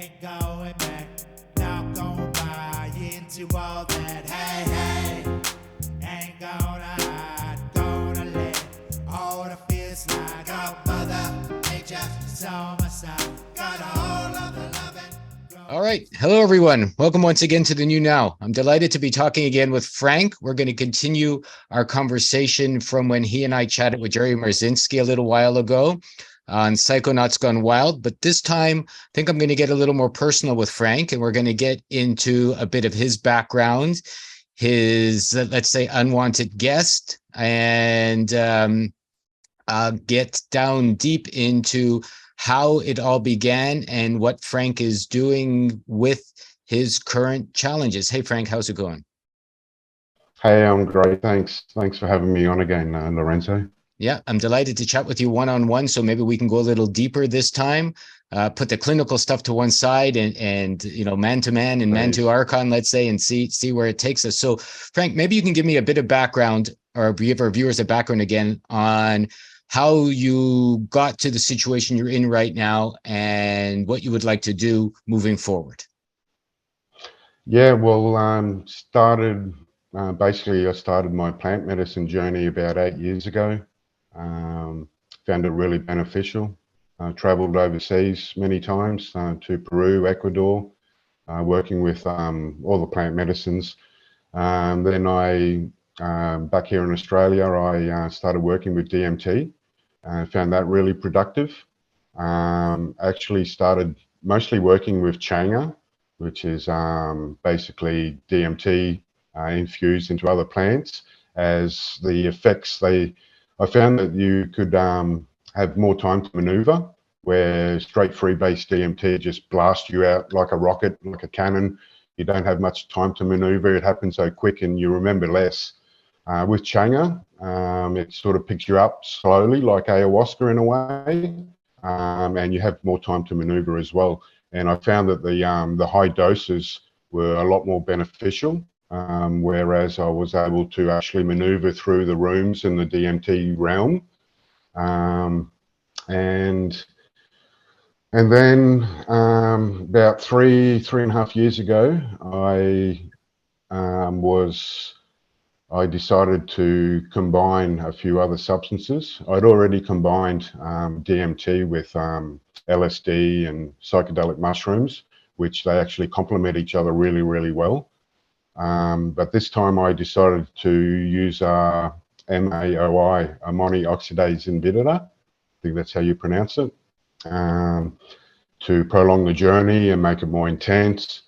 ain't going back. Not gonna buy into all that. Hey, hey, ain't gonna hide, gonna let all the fears slide. Got Mother Nature is on my side. Got all of the loving. All right. Hello, everyone. Welcome once again to the New Now. I'm delighted to be talking again with Frank. We're going to continue our conversation from when he and I chatted with Jerry Marzinski a little while ago on Psychonauts Gone Wild. But this time, I think I'm going to get a little more personal with Frank, and we're going to get into a bit of his background, his, let's say, unwanted guest, and get down deep into how it all began and what Frank is doing with his current challenges. Hey, Frank, how's it going? Hey, I'm great. Thanks for having me on again, Lorenzo. Yeah, I'm delighted to chat with you one-on-one. So maybe we can go a little deeper this time, put the clinical stuff to one side and you know, man to man and man to Archon, let's say, and see where it takes us. So Frank, maybe you can give me a bit of background or give our viewers a background again on how you got to the situation you're in right now and what you would like to do moving forward. Yeah, well, basically I started my plant medicine journey about 8 years ago. Found it really beneficial. Traveled overseas many times to Peru, Ecuador, working with all the plant medicines. Then back here in Australia, I started working with DMT. Found that really productive. Actually started mostly working with Changa, which is basically DMT infused into other plants. As the effects, I found that you could have more time to maneuver, where straight freebase DMT just blasts you out like a rocket, like a cannon. You don't have much time to maneuver. It happens so quick and you remember less. With Changa, it sort of picks you up slowly, like ayahuasca in a way, and you have more time to maneuver as well. And I found that the high doses were a lot more beneficial, whereas I was able to actually maneuver through the rooms in the DMT realm. And then about three and a half years ago, I decided to combine a few other substances. I'd already combined DMT with LSD and psychedelic mushrooms, which they actually complement each other really, really well. But this time I decided to use MAOI, ammoni oxidase inhibitor, I think that's how you pronounce it, to prolong the journey and make it more intense.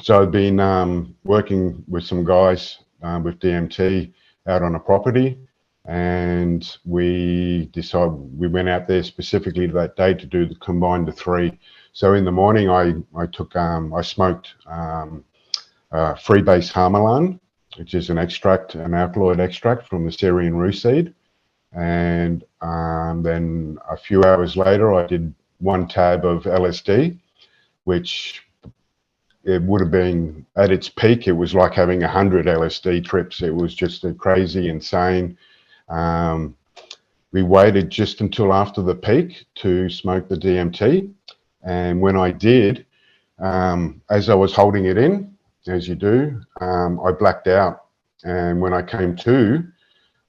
So I've been working with some guys with DMT out on a property, and we went out there specifically that day to combine the three. So in the morning, I smoked freebase harmalan, which is an alkaloid extract from the Syrian rue seed, and then a few hours later, I did 1 tab of LSD, which it would have been at its peak. It was like having 100 LSD trips. It was just crazy, insane. We waited just until after the peak to smoke the DMT. And when I did, as I was holding it in, as you do, I blacked out. And when I came to,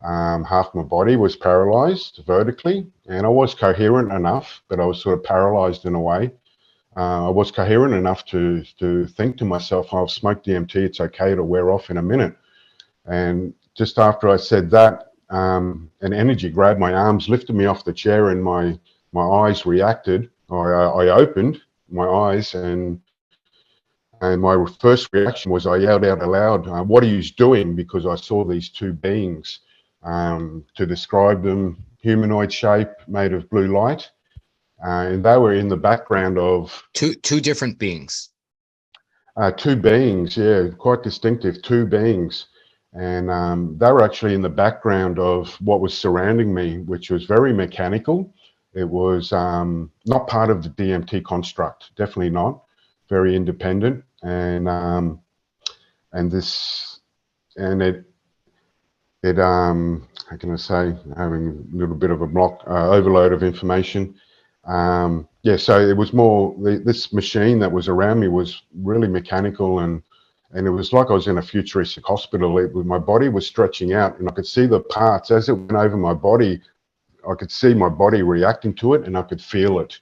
half my body was paralyzed vertically. And I was coherent enough, but I was sort of paralyzed in a way. I was coherent enough to think to myself, I've smoked DMT, it's okay, it'll wear off in a minute. And just after I said that, an energy grabbed my arms, lifted me off the chair, and my eyes reacted. I opened my eyes, and my first reaction was I yelled out aloud, what are you doing? Because I saw these two beings, to describe them, humanoid shape, made of blue light. And they were in the background of two different beings. Two beings, yeah, quite distinctive, two beings. And they were actually in the background of what was surrounding me, which was very mechanical. It was not part of the DMT construct, definitely not. Very independent, and it how can I say, having a little bit of a overload of information. Yeah, so it was more this machine that was around me was really mechanical, and it was like I was in a futuristic hospital. My body was stretching out, and I could see the parts as it went over my body. I could see my body reacting to it, and I could feel it.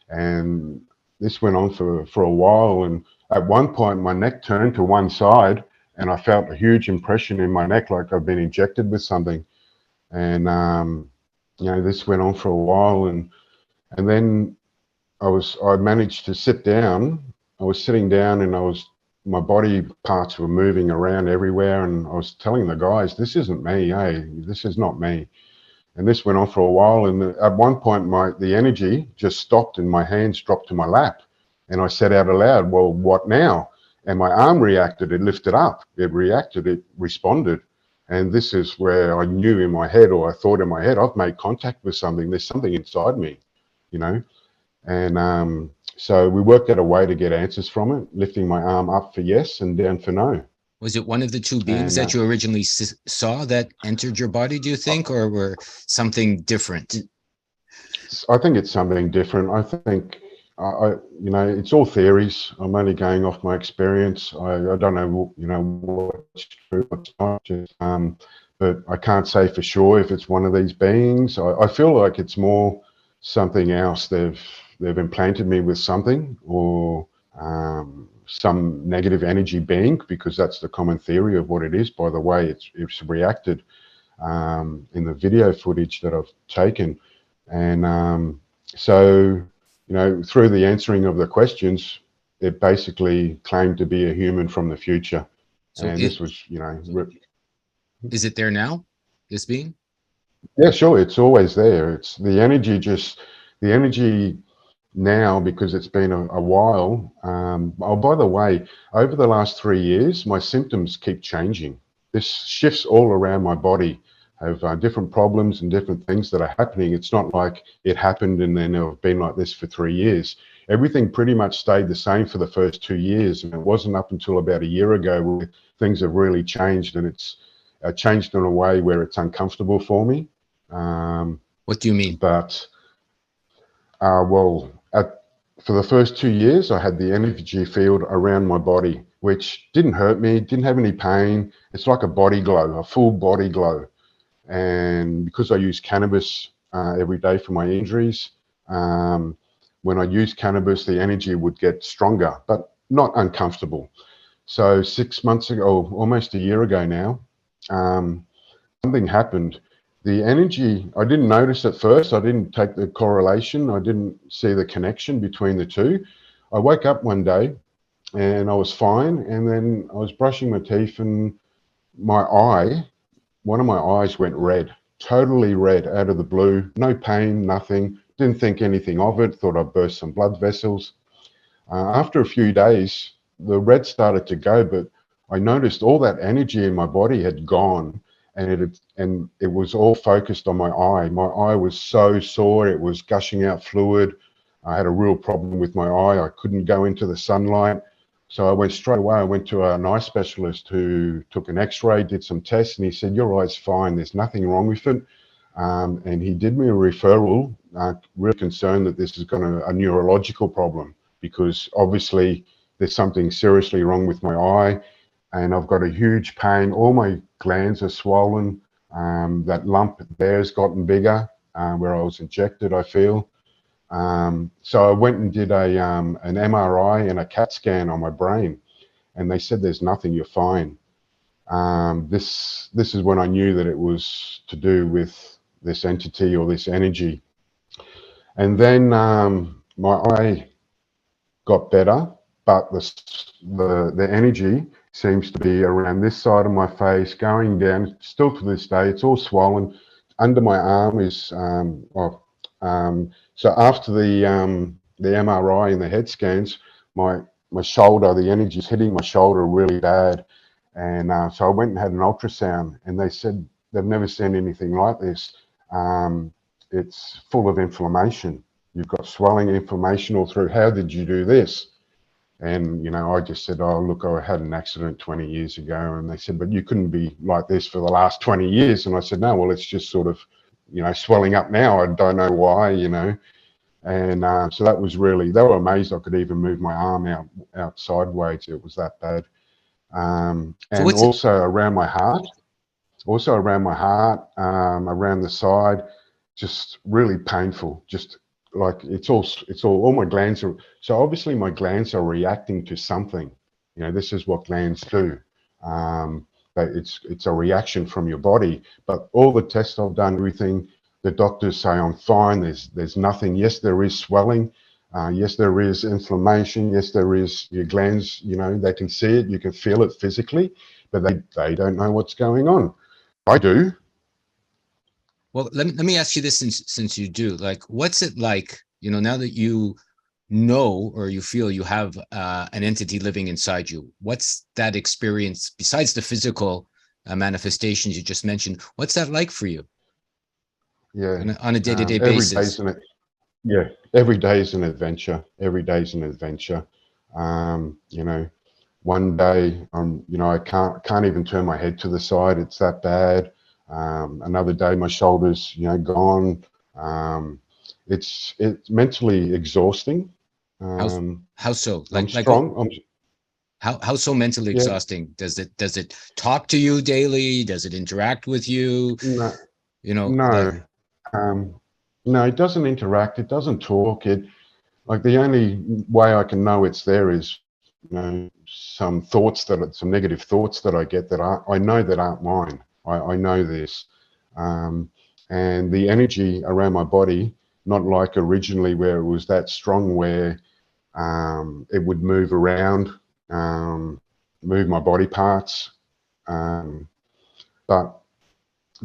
And this went on for a while. And at one point, my neck turned to one side, and I felt a huge impression in my neck, like I've been injected with something. And this went on for a while, and then I managed to sit down. I was sitting down, and my body parts were moving around everywhere, and I was telling the guys, "This isn't me. Hey, this is not me." And this went on for a while, and at one point, the energy just stopped, and my hands dropped to my lap, and I said out aloud, "Well, what now?" And my arm reacted. It lifted up. It reacted. It responded. And this is where I knew in my head, or I thought in my head, I've made contact with something. There's something inside me, you know. And so we worked out a way to get answers from it, lifting my arm up for yes and down for no. Was it one of the two beings that you originally saw that entered your body, do you think, or were something different? I think it's something different. I think, it's all theories. I'm only going off my experience. I don't know, what's true, what's not. But I can't say for sure if it's one of these beings. I feel like it's more something else. They've implanted me with something, or some negative energy being, because that's the common theory of what it is, by the way it's reacted in the video footage that I've taken. And so, through the answering of the questions, it basically claimed to be a human from the future. So and this was, is it there now, this being? Yeah, sure, it's always there. It's the energy now, because it's been a while. Oh, by the way, over the last 3 years, my symptoms keep changing. This shifts all around my body. I have different problems and different things that are happening. It's not like it happened and then I've been like this for 3 years. Everything pretty much stayed the same for the first 2 years, and it wasn't up until about a year ago where things have really changed, and it's changed in a way where it's uncomfortable for me. What do you mean? But for the first 2 years, I had the energy field around my body, which didn't hurt me, didn't have any pain. It's like a body glow, a full body glow. And because I use cannabis every day for my injuries, when I use cannabis, the energy would get stronger, but not uncomfortable. So 6 months ago, almost a year ago now, something happened. The energy, I didn't notice at first. I didn't take the correlation. I didn't see the connection between the two. I woke up one day and I was fine. And then I was brushing my teeth, and one of my eyes went red, totally red out of the blue. No pain, nothing. Didn't think anything of it. Thought I'd burst some blood vessels. After a few days, the red started to go, but I noticed all that energy in my body had gone. And it was all focused on my eye. My eye was so sore, it was gushing out fluid. I had a real problem with my eye. I couldn't go into the sunlight. So I went straight away. I went to an eye specialist who took an x-ray, did some tests, and he said, "Your eye's fine, there's nothing wrong with it." And he did me a referral, really concerned that this is a neurological problem, because obviously there's something seriously wrong with my eye. And I've got a huge pain. All my glands are swollen. That lump there has gotten bigger where I was injected, I feel. So I went and did an MRI and a CAT scan on my brain, and they said there's nothing, you're fine. This is when I knew that it was to do with this entity or this energy. And then my eye got better, but the energy seems to be around this side of my face, going down. Still to this day, it's all swollen. Under my arm is so after the MRI and the head scans, my shoulder, the energy is hitting my shoulder really bad. And so I went and had an ultrasound, and they said they've never seen anything like this. It's full of inflammation. You've got swelling, inflammation all through. How did you do this? And, I just said, "Oh, look, I had an accident 20 years ago." And they said, "But you couldn't be like this for the last 20 years. And I said, "No, well, it's just sort of, swelling up now. I don't know why, And so that was really, they were amazed I could even move my arm out sideways. It was that bad. So And also around my heart, around the side, just really painful. Just like all my glands are. So obviously my glands are reacting to something. You know, this is what glands do. But it's a reaction from your body. But all the tests I've done, everything, the doctors say I'm fine. There's nothing. Yes, there is swelling. Yes, there is inflammation. Yes, there is your glands. You know, they can see it. You can feel it physically, but they don't know what's going on. I do. Well, let me ask you this, since you do, like, what's it like, you know, now that you know, or you feel you have an entity living inside you? What's that experience, besides the physical manifestations you just mentioned? What's that like for you? Yeah. On a day-to-day Every basis? day's yeah, every day is an adventure. Every day is an adventure. You know, one day you know, I can't even turn my head to the side. It's that bad. Another day, my shoulders, you know, gone. It's mentally exhausting. How so? I'm Like strong. how so mentally Yeah, exhausting? Does it talk to you daily? Does it interact with you? no, You know, like, no, no. It doesn't interact. It doesn't talk. Like the only way I can know it's there is, you know, some negative thoughts that I get that I know that aren't mine. I know this, and the energy around my body, not like originally where it was that strong, where it would move around, move my body parts, but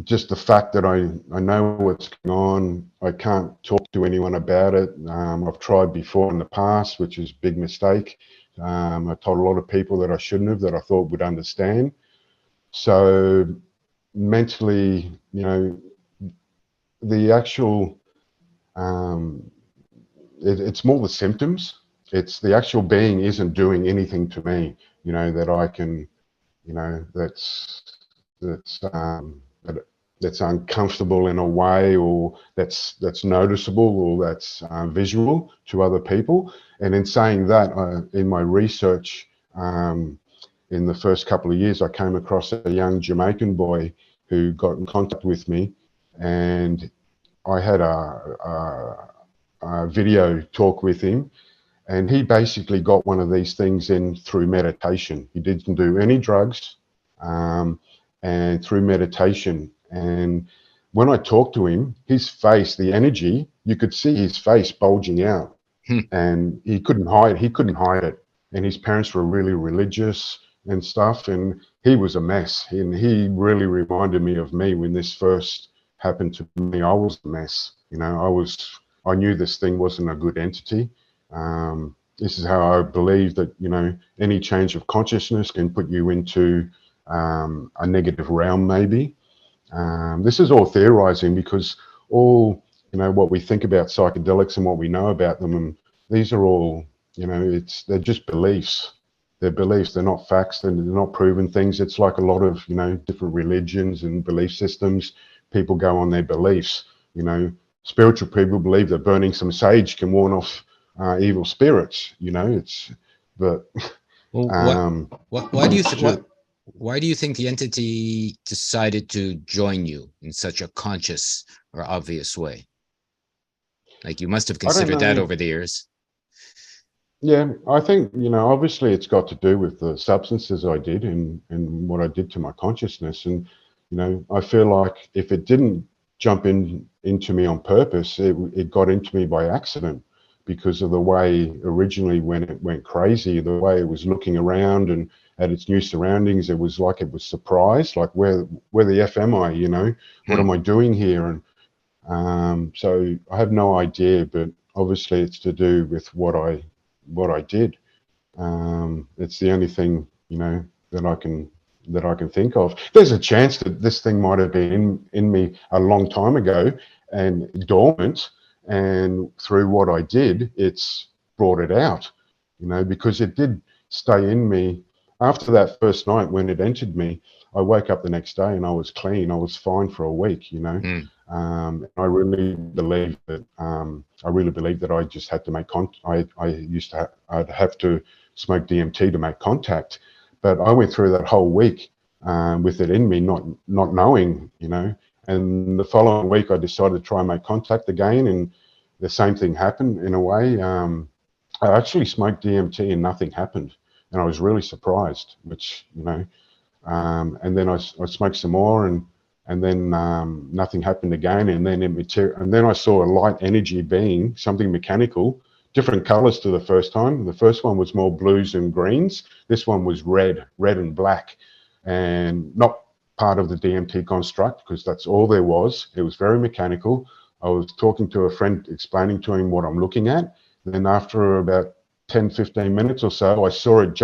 just the fact that I know what's going on. I can't talk to anyone about it. I've tried before in the past, which is a big mistake. I told a lot of people that I shouldn't have, that I thought would understand. So mentally, you know, the actual, it's more the symptoms. It's the actual being isn't doing anything to me, you know, that I can, you know, that's uncomfortable in a way, or that's noticeable, or that's visual to other people. And in saying that, in my research, in the first couple of years, I came across a young Jamaican boy who got in contact with me, and I had a video talk with him, and he basically got one of these things in through meditation. He didn't do any drugs, and through meditation. And when I talked to him, his face, the energy, you could see his face bulging out, and he couldn't hide. He couldn't hide it. And his parents were really religious and stuff, and he was a mess. And he really reminded me of me when this first happened to me. I was a mess. You know, I knew this thing wasn't a good entity. This is how I believe that, you know, any change of consciousness can put you into a negative realm, maybe. This is all theorizing, because all, you know, what we think about psychedelics and what we know about them, and these are all, you know, they're just beliefs. They're beliefs. They're not facts. They're not proven things. It's like a lot of, you know, different religions and belief systems. People go on their beliefs. You know, spiritual people believe that burning some sage can warn off evil spirits. You know, but well, why do you why do you think the entity decided to join you in such a conscious or obvious way? Like, you must have I don't considered that know. over the years. Yeah, I think, you know, obviously it's got to do with the substances I did, and what I did to my consciousness. And, you know, I feel like if it didn't jump into me on purpose, it got into me by accident, because of the way originally when it went crazy, the way it was looking around and at its new surroundings, it was like it was surprised, like where the F am I, you know, what am I doing here? And so I have no idea, but obviously it's to do with what I did. It's the only thing, you know, that I can think of. There's a chance that this thing might have been in me a long time ago and dormant, and through what I did, it's brought it out, you know, because it did stay in me. After that first night when it entered me, I woke up the next day and I was clean. I was fine for a week, you know. I really believe that I just had to make I'd have to smoke DMT to make contact, but I went through that whole week with it in me, not knowing, and the following week I decided to try and make contact again, and the same thing happened in a way. I actually smoked DMT and nothing happened, and I was really surprised, which, and then I smoked some more, and then nothing happened again, and then I saw a light energy being, something mechanical, different colors to the first time. The first one was more blues and greens. This one was red and black, and not part of the DMT construct, because that's all there was. It was very mechanical. I was talking to a friend, explaining to him what I'm looking at. Then after about 10-15 minutes or so, I saw it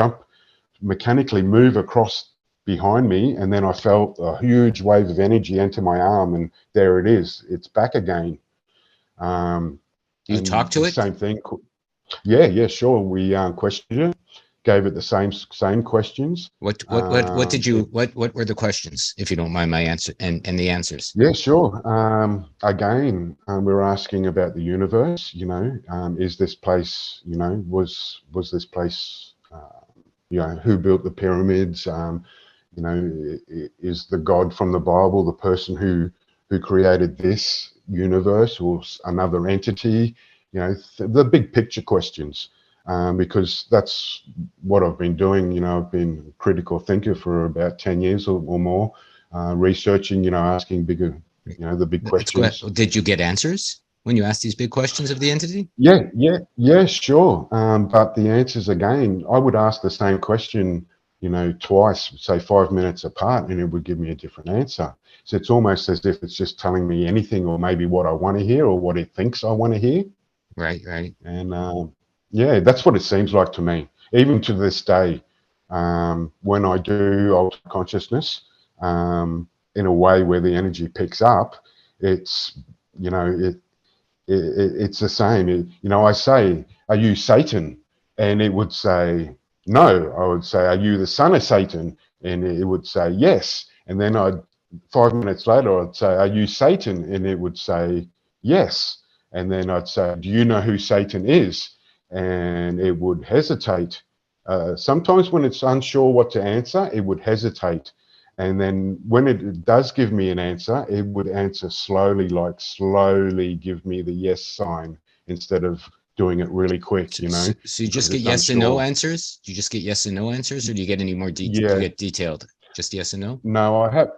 mechanically move across behind me, and then I felt a huge wave of energy enter my arm, and there it is. It's back again. You talk to it? Same thing. Yeah, sure. We questioned it, gave it the same questions. What were the questions, if you don't mind my answer and the answers? Yeah, sure. Again, we're asking about the universe. Is this place, was this place, who built the pyramids? Is the God from the Bible the person who created this universe, or another entity? The big picture questions, because that's what I've been doing. I've been a critical thinker for about 10 years or more, researching, asking bigger, the big questions. Did you get answers when you asked these big questions of the entity? Yeah, sure. But the answers, again, I would ask the same question, twice, say 5 minutes apart, and it would give me a different answer. So it's almost as if it's just telling me anything, or maybe what I want to hear, or what it thinks I want to hear. Right. And yeah, that's what it seems like to me, even to this day. When I do alter consciousness, in a way where the energy picks up, it's, it's the same. I say, "Are you Satan?" And it would say, "No." I would say, "Are you the son of Satan?" And it would say, "Yes." And then 5 minutes later, I'd say, "Are you Satan?" And it would say, "Yes." And then I'd say, "Do you know who Satan is?" And it would hesitate. Sometimes when it's unsure what to answer, it would hesitate. And then when it does give me an answer, it would answer slowly, like slowly give me the yes sign, instead of doing it really quick, So you just get yes and no answers? Do you just get yes and no answers, or do you get any more detail? Yeah. Do you get detailed? Just yes and no? No, I have,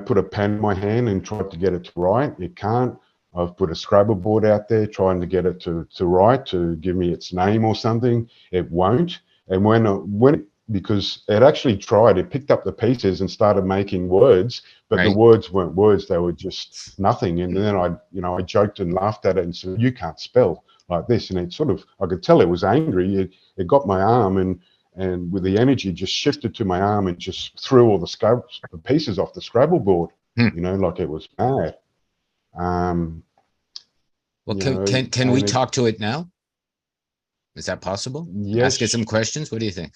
put a pen in my hand and tried to get it to write. It can't. I've put a Scrabble board out there trying to get it to write, to give me its name or something. It won't. And because it actually tried, it picked up the pieces and started making words, but Right. the words weren't words. They were just nothing. And then I joked and laughed at it and said, "You can't spell like this." And it sort of, I could tell it was angry. It got my arm, and with the energy just shifted to my arm and just threw all the pieces off the Scrabble board, like it was mad. Well, can we talk to it now? Is that possible? Yes. Ask it some questions. What do you think?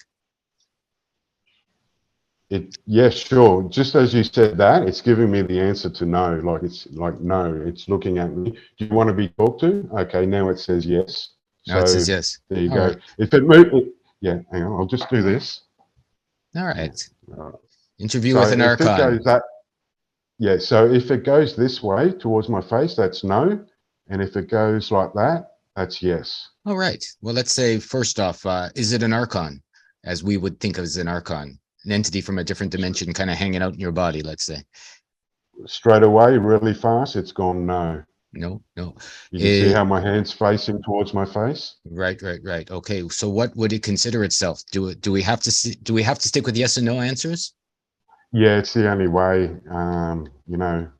Yeah, sure. Just as you said that, it's giving me the answer to no. Like, it's like, no, it's looking at me. "Do you want to be talked to?" Okay, now it says yes. Now it says yes. There you All go. right. If it moves, yeah, hang on, I'll just do this. All right. All right. Interview with an if archon. It goes yeah, so if it goes this way towards my face, that's no. And if it goes like that, that's yes. All right. Well, let's say first off, is it an archon, as we would think of as an archon? An entity from a different dimension kind of hanging out in your body, let's say. Straight away, really fast, it's gone no. No. You can see how my hand's facing towards my face. Right. Okay. So what would it consider itself? Do we have to stick with yes and no answers? Yeah, it's the only way.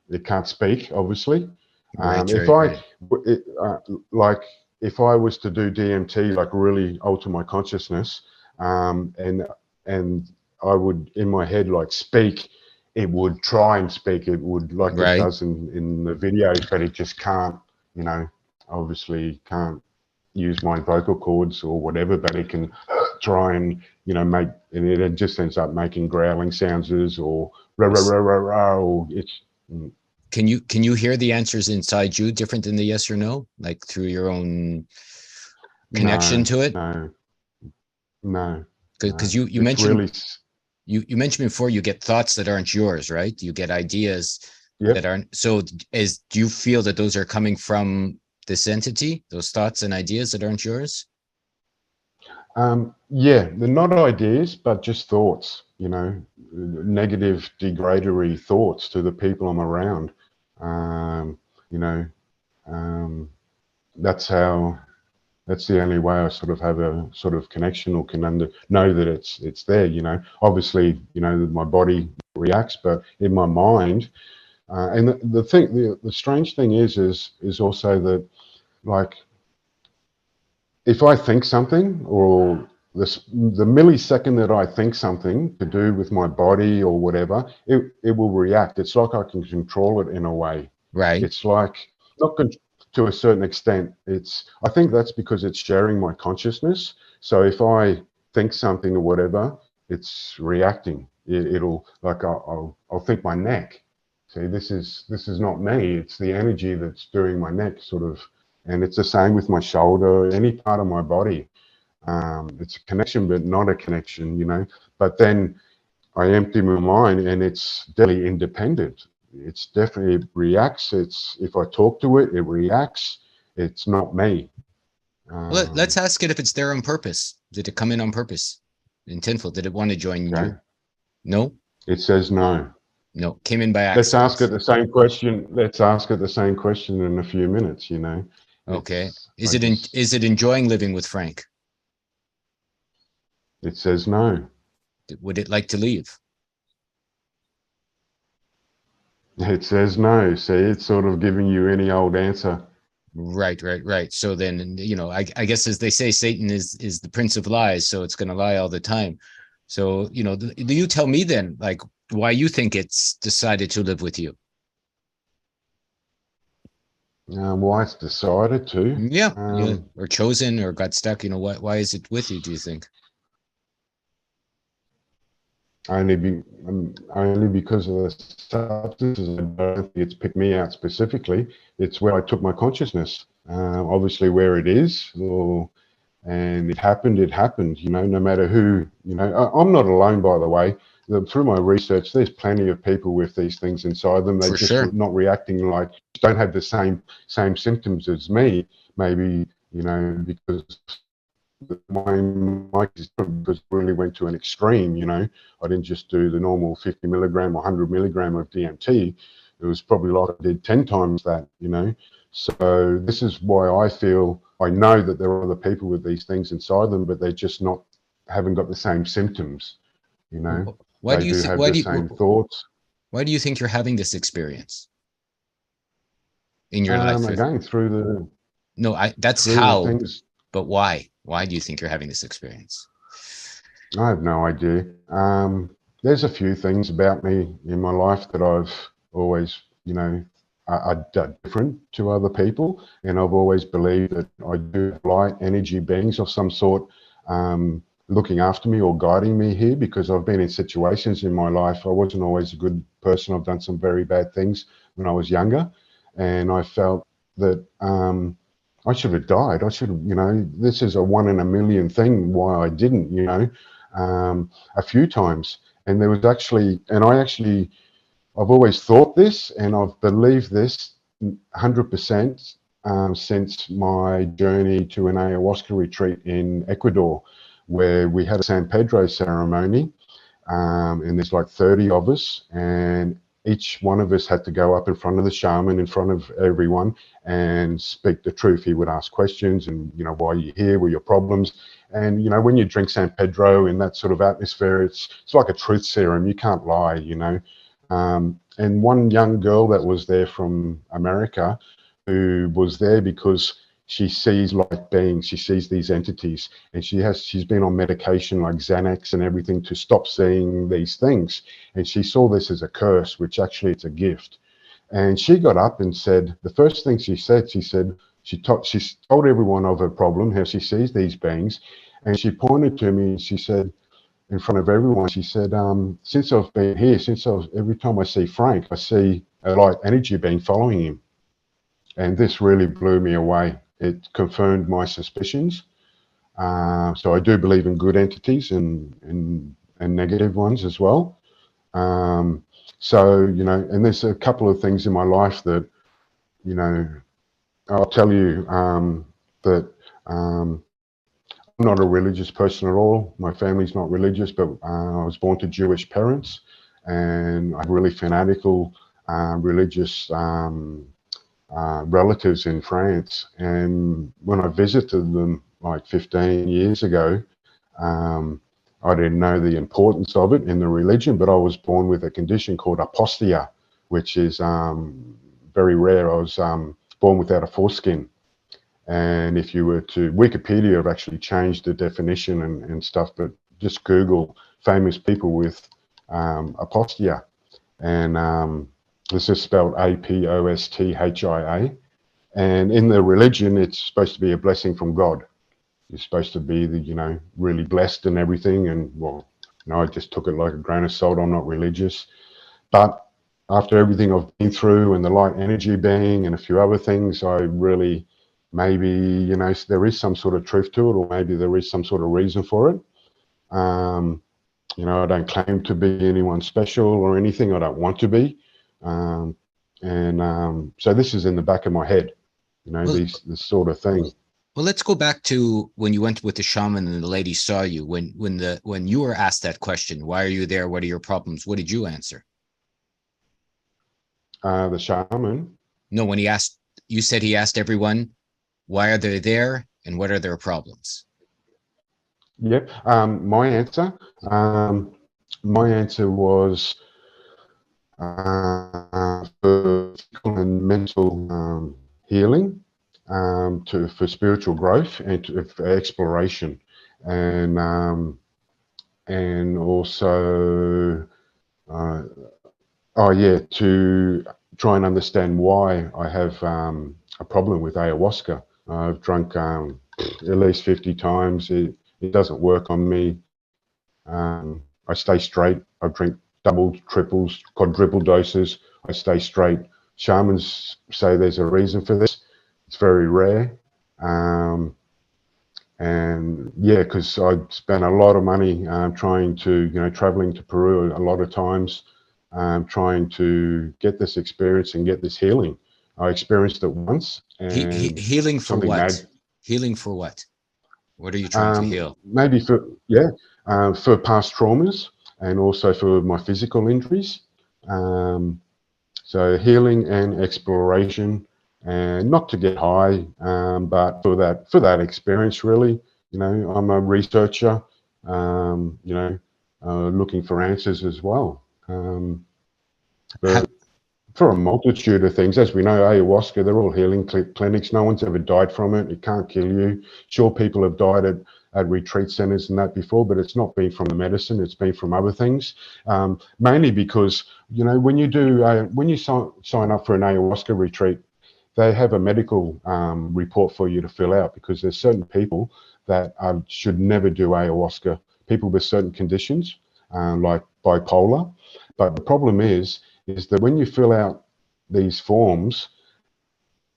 It can't speak, obviously. If I was to do DMT, like really alter my consciousness, and I would, in my head, like speak, it would try and speak. It would, like Right. it does in the videos, but it just can't, obviously can't use my vocal cords or whatever, but it can try and, make, and it just ends up making growling sounds or rah, rah, rah, rah, rah, or it's... can you hear the answers inside you different than the yes or no, like through your own connection to it? No. Because you It's mentioned really, you mentioned before you get thoughts that aren't yours, right? You get ideas yep. that aren't. So do you feel that those are coming from this entity, those thoughts and ideas that aren't yours? Yeah, they're not ideas, but just thoughts, negative, degradatory thoughts to the people I'm around. You know, um, that's the only way I sort of have a sort of connection or can know that it's there. Obviously, my body reacts, but in my mind, and the strange thing is also that, like, if I think something, or the millisecond that I think something to do with my body or whatever, it will react. It's like I can control it in a way. Right. It's like, not to a certain extent. I think that's because it's sharing my consciousness. So if I think something or whatever, it's reacting. It'll, like, I'll think my neck. See, this is not me. It's the energy that's doing my neck, sort of. And it's the same with my shoulder, any part of my body. It's a connection, but not a connection. But then I empty my mind, and it's definitely independent. It's definitely, it reacts. If I talk to it, it reacts. It's not me. Let's ask it if it's there on purpose. Did it come in on purpose? Intentful? Did it want to join Okay. you? No. It says no. No. Came in by Let's accident. ask it the same question. Let's ask it the same question in a few minutes. Okay. Is it enjoying living with Frank? It says no. Would it like to leave? It says no. See, it's sort of giving you any old answer. Right. So then, I guess, as they say, Satan is the prince of lies, so it's going to lie all the time. So, do you tell me then, like, why you think it's decided to live with you? Why it's decided to? Yeah, or chosen, or got stuck. Why is it with you, do you think? Only because of the substances. I don't think it's picked me out specifically. It's where I took my consciousness. Obviously, where it is, and it happened. No matter who. I'm not alone, by the way. Through my research, there's plenty of people with these things inside them. They're just not reacting, like, don't have the same symptoms as me. Maybe because my because really went to an extreme. I didn't just do the normal 50 milligram or 100 milligram of DMT. It was probably like I did 10 times that. So this is why I know that there are other people with these things inside them, but they just haven't got the same symptoms. Why they do you have the same thoughts. Why do you think you're having this experience in your life? Going through the. No, that's how. Things. But why? Why do you think you're having this experience? I have no idea. There's a few things about me in my life that I've always, are different to other people, and I've always believed that I do have light energy beings of some sort looking after me or guiding me here, because I've been in situations in my life. I wasn't always a good person. I've done some very bad things when I was younger, and I felt that I should have died. I should have, this is a 1 in a million thing why I didn't, a few times. And there was I've always thought this, and I've believed this 100% since my journey to an ayahuasca retreat in Ecuador, where we had a San Pedro ceremony, and there's like 30 of us, and each one of us had to go up in front of the shaman, in front of everyone, and speak the truth. He would ask questions, and why are you here? What are your problems? And when you drink San Pedro in that sort of atmosphere, it's like a truth serum. You can't lie. And one young girl that was there from America, who was there because she sees light beings, she sees these entities, and she's been on medication like Xanax and everything to stop seeing these things. And she saw this as a curse, which actually it's a gift. And she got up and said, the first thing she said, she told everyone of her problem, how she sees these beings. And she pointed to me and she said, in front of everyone, she said, since I've been here, every time I see Frank, I see a light energy being following him. And this really blew me away. It confirmed my suspicions. So I do believe in good entities and negative ones as well. So, you know, and there's a couple of things in my life that, you know, I'll tell you that I'm not a religious person at all. My family's not religious, but I was born to Jewish parents, and I have really fanatical religious relatives in France. And when I visited them like 15 years ago, I didn't know the importance of it in the religion, but I was born with a condition called apostia, which is very rare. I was born without a foreskin. And if you were to, Wikipedia have actually changed the definition and stuff, but just Google famous people with apostia. And this is spelled A-P-O-S-T-H-I-A. And in the religion, it's supposed to be a blessing from God. You're supposed to be, you know, really blessed and everything. And, well, you know, I just took it like a grain of salt. I'm not religious. But after everything I've been through and the light energy being and a few other things, I really, maybe, you know, there is some sort of truth to it, or maybe there is some sort of reason for it. You know, I don't claim to be anyone special or anything. I don't want to be. So this is in the back of my head, you know, this sort of thing. Well, let's go back to when you went with the shaman and the lady saw you. When you were asked that question, why are you there? What are your problems? What did you answer? The shaman? No, when you said he asked everyone, why are they there and what are their problems? Yep. My answer was for physical and mental healing, for spiritual growth and for exploration, and also to try and understand why I have a problem with ayahuasca. I've drunk at least 50 times. It doesn't work on me. I stay straight. I drink doubles, triples, quadruple doses. I stay straight. Shamans say there's a reason for this. It's very rare. And yeah, because I spent a lot of money trying to, you know, traveling to Peru a lot of times, trying to get this experience and get this healing. I experienced it once. And healing for what? Healing for what? What are you trying to heal? Maybe for past traumas and also for my physical injuries. So healing and exploration, and not to get high, but for that experience, really. You know, I'm a researcher, you know, looking for answers as well. But for a multitude of things, as we know, ayahuasca, they're all healing clinics. No one's ever died from it. It can't kill you. Sure, people have died at retreat centers and that before, but it's not been from the medicine. It's been from other things. Mainly because, you know, when you sign up for an ayahuasca retreat, they have a medical report for you to fill out, because there's certain people that should never do ayahuasca. People with certain conditions, like bipolar. But the problem is that when you fill out these forms,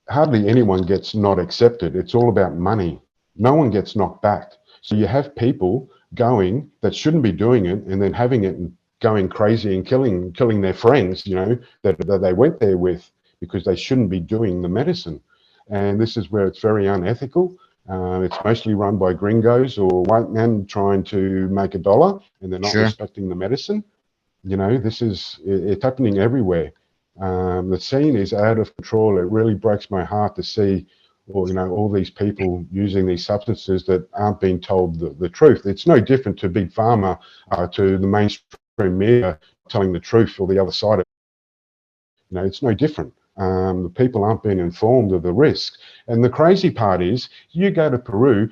hardly anyone gets not accepted. It's all about money. No one gets knocked back. So you have people going that shouldn't be doing it, and then having it and going crazy and killing their friends, you know, that they went there with, because they shouldn't be doing the medicine. And this is where it's very unethical. It's mostly run by gringos or white men trying to make a dollar, and they're not respecting the medicine. You know, it's happening everywhere. The scene is out of control. It really breaks my heart to see, you know, all these people using these substances that aren't being told the truth. It's no different to Big Pharma, to the mainstream media telling the truth, or the other side of it. You know, it's no different. The people aren't being informed of the risk. And the crazy part is, you go to Peru,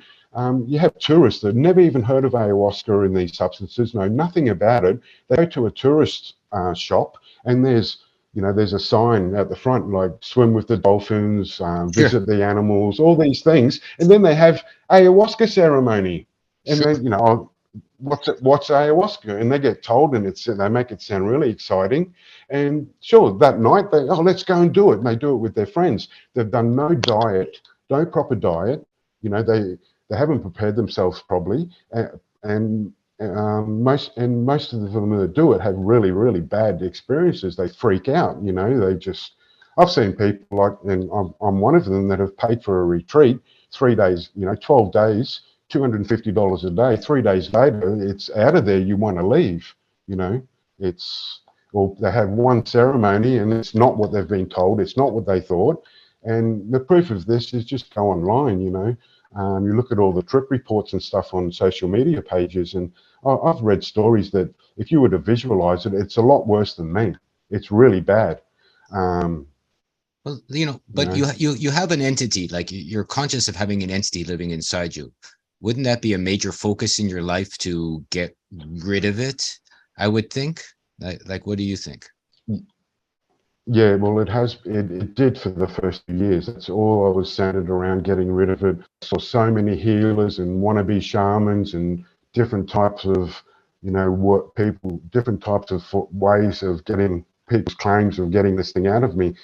you have tourists that never even heard of ayahuasca and these substances, know nothing about it. They go to a tourist shop, and there's a sign at the front like swim with the dolphins, visit the animals, all these things. And then they have ayahuasca ceremony. And then, you know, what's ayahuasca? And they get told, and they make it sound really exciting. And sure, that night let's go and do it. And they do it with their friends. They've done no diet, no proper diet. They haven't prepared themselves probably, and most of them that do it have really, really bad experiences. They freak out. I've seen people and I'm one of them, that have paid for a retreat, 3 days, 12 days, $250 a day. 3 days later, it's out of there. You want to leave. They have one ceremony and it's not what they've been told. It's not what they thought. And the proof of this is just go online. You look at all the trip reports and stuff on social media pages, and I've read stories that if you were to visualize it, it's a lot worse than me. It's really bad. Well, but you have an entity, like you're conscious of having an entity living inside you. Wouldn't that be a major focus in your life to get rid of it? I would think. Like, what do you think? Yeah, well, it did for the first few years. That's all I was centered around, getting rid of it. I saw so many healers and wannabe shamans and different types of, different types of ways of getting people's claims of getting this thing out of me.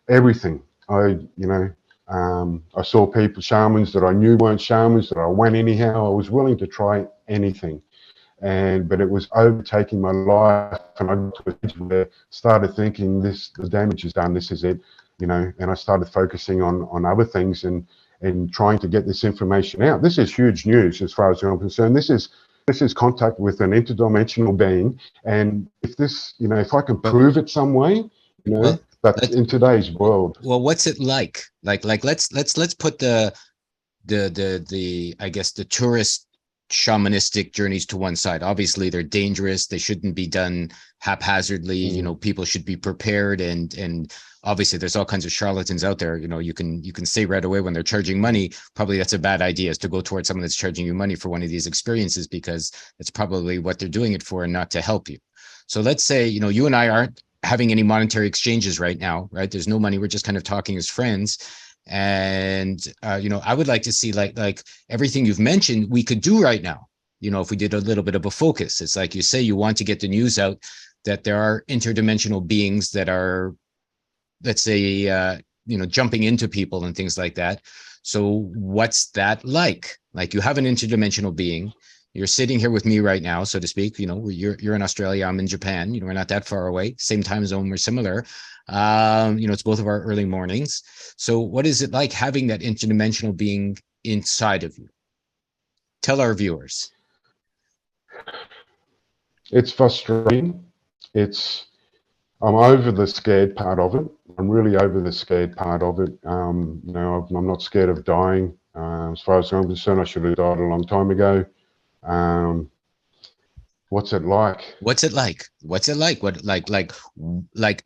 Everything. I saw shamans that I knew weren't shamans, that I went anyhow. I was willing to try anything. But it was overtaking my life, and I got to a stage where I started thinking, the damage is done, this is it, and I started focusing on other things and trying to get this information out. This is huge news as far as I'm concerned. This is contact with an interdimensional being, and if I can prove it some way, but in today's world. Well, what's it like? Like let's put the I guess the tourist shamanistic journeys to one side. Obviously they're dangerous. They shouldn't be done haphazardly. People should be prepared, and obviously there's all kinds of charlatans out there. You can say right away when they're charging money, probably that's a bad idea, is to go towards someone that's charging you money for one of these experiences, because it's probably what they're doing it for and not to help you. So let's say, you and I aren't having any monetary exchanges right now, right? There's no money. We're just kind of talking as friends. And, I would like to see like everything you've mentioned, we could do right now, if we did a little bit of a focus. It's like you say, you want to get the news out that there are interdimensional beings that are, let's say, jumping into people and things like that. So what's that like? Like, you have an interdimensional being. You're sitting here with me right now, so to speak. You're in Australia, I'm in Japan. We're not that far away. Same time zone, we're similar. It's both of our early mornings. So what is it like having that interdimensional being inside of you? Tell our viewers. It's frustrating. I'm over the scared part of it. I'm really over the scared part of it. I'm not scared of dying. As far as I'm concerned, I should have died a long time ago. What's it like? What's it like? What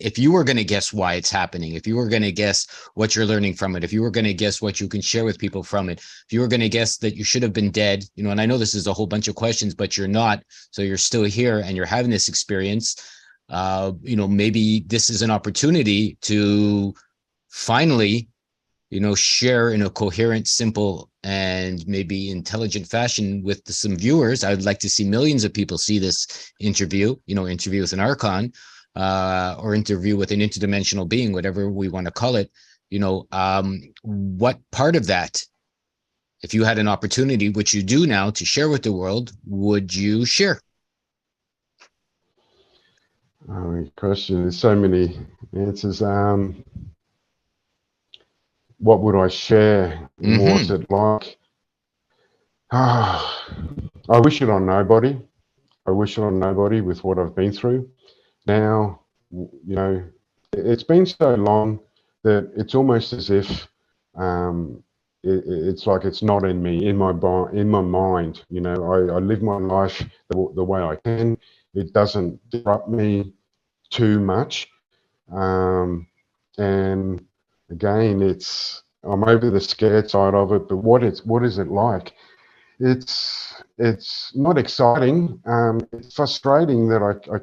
if you were going to guess why it's happening, if you were going to guess what you're learning from it, if you were going to guess what you can share with people from it, if you were going to guess that you should have been dead, and I know this is a whole bunch of questions, but you're not, so you're still here and you're having this experience. Maybe this is an opportunity to finally, share in a coherent, simple, and maybe intelligent fashion with some viewers. I'd like to see millions of people see this interview, interview with an archon, or interview with an interdimensional being, whatever we want to call it. What part of that, if you had an opportunity, which you do now, to share with the world, would you share? Question. There's so many answers. What would I share? What's it like? I wish it on nobody. I wish it on nobody with what I've been through. Now, it's been so long that it's almost as if it's like it's not in me, in my mind. I live my life the way I can. It doesn't disrupt me too much. And again, I'm over the scared side of it, but what is it like? It's not exciting. It's frustrating that I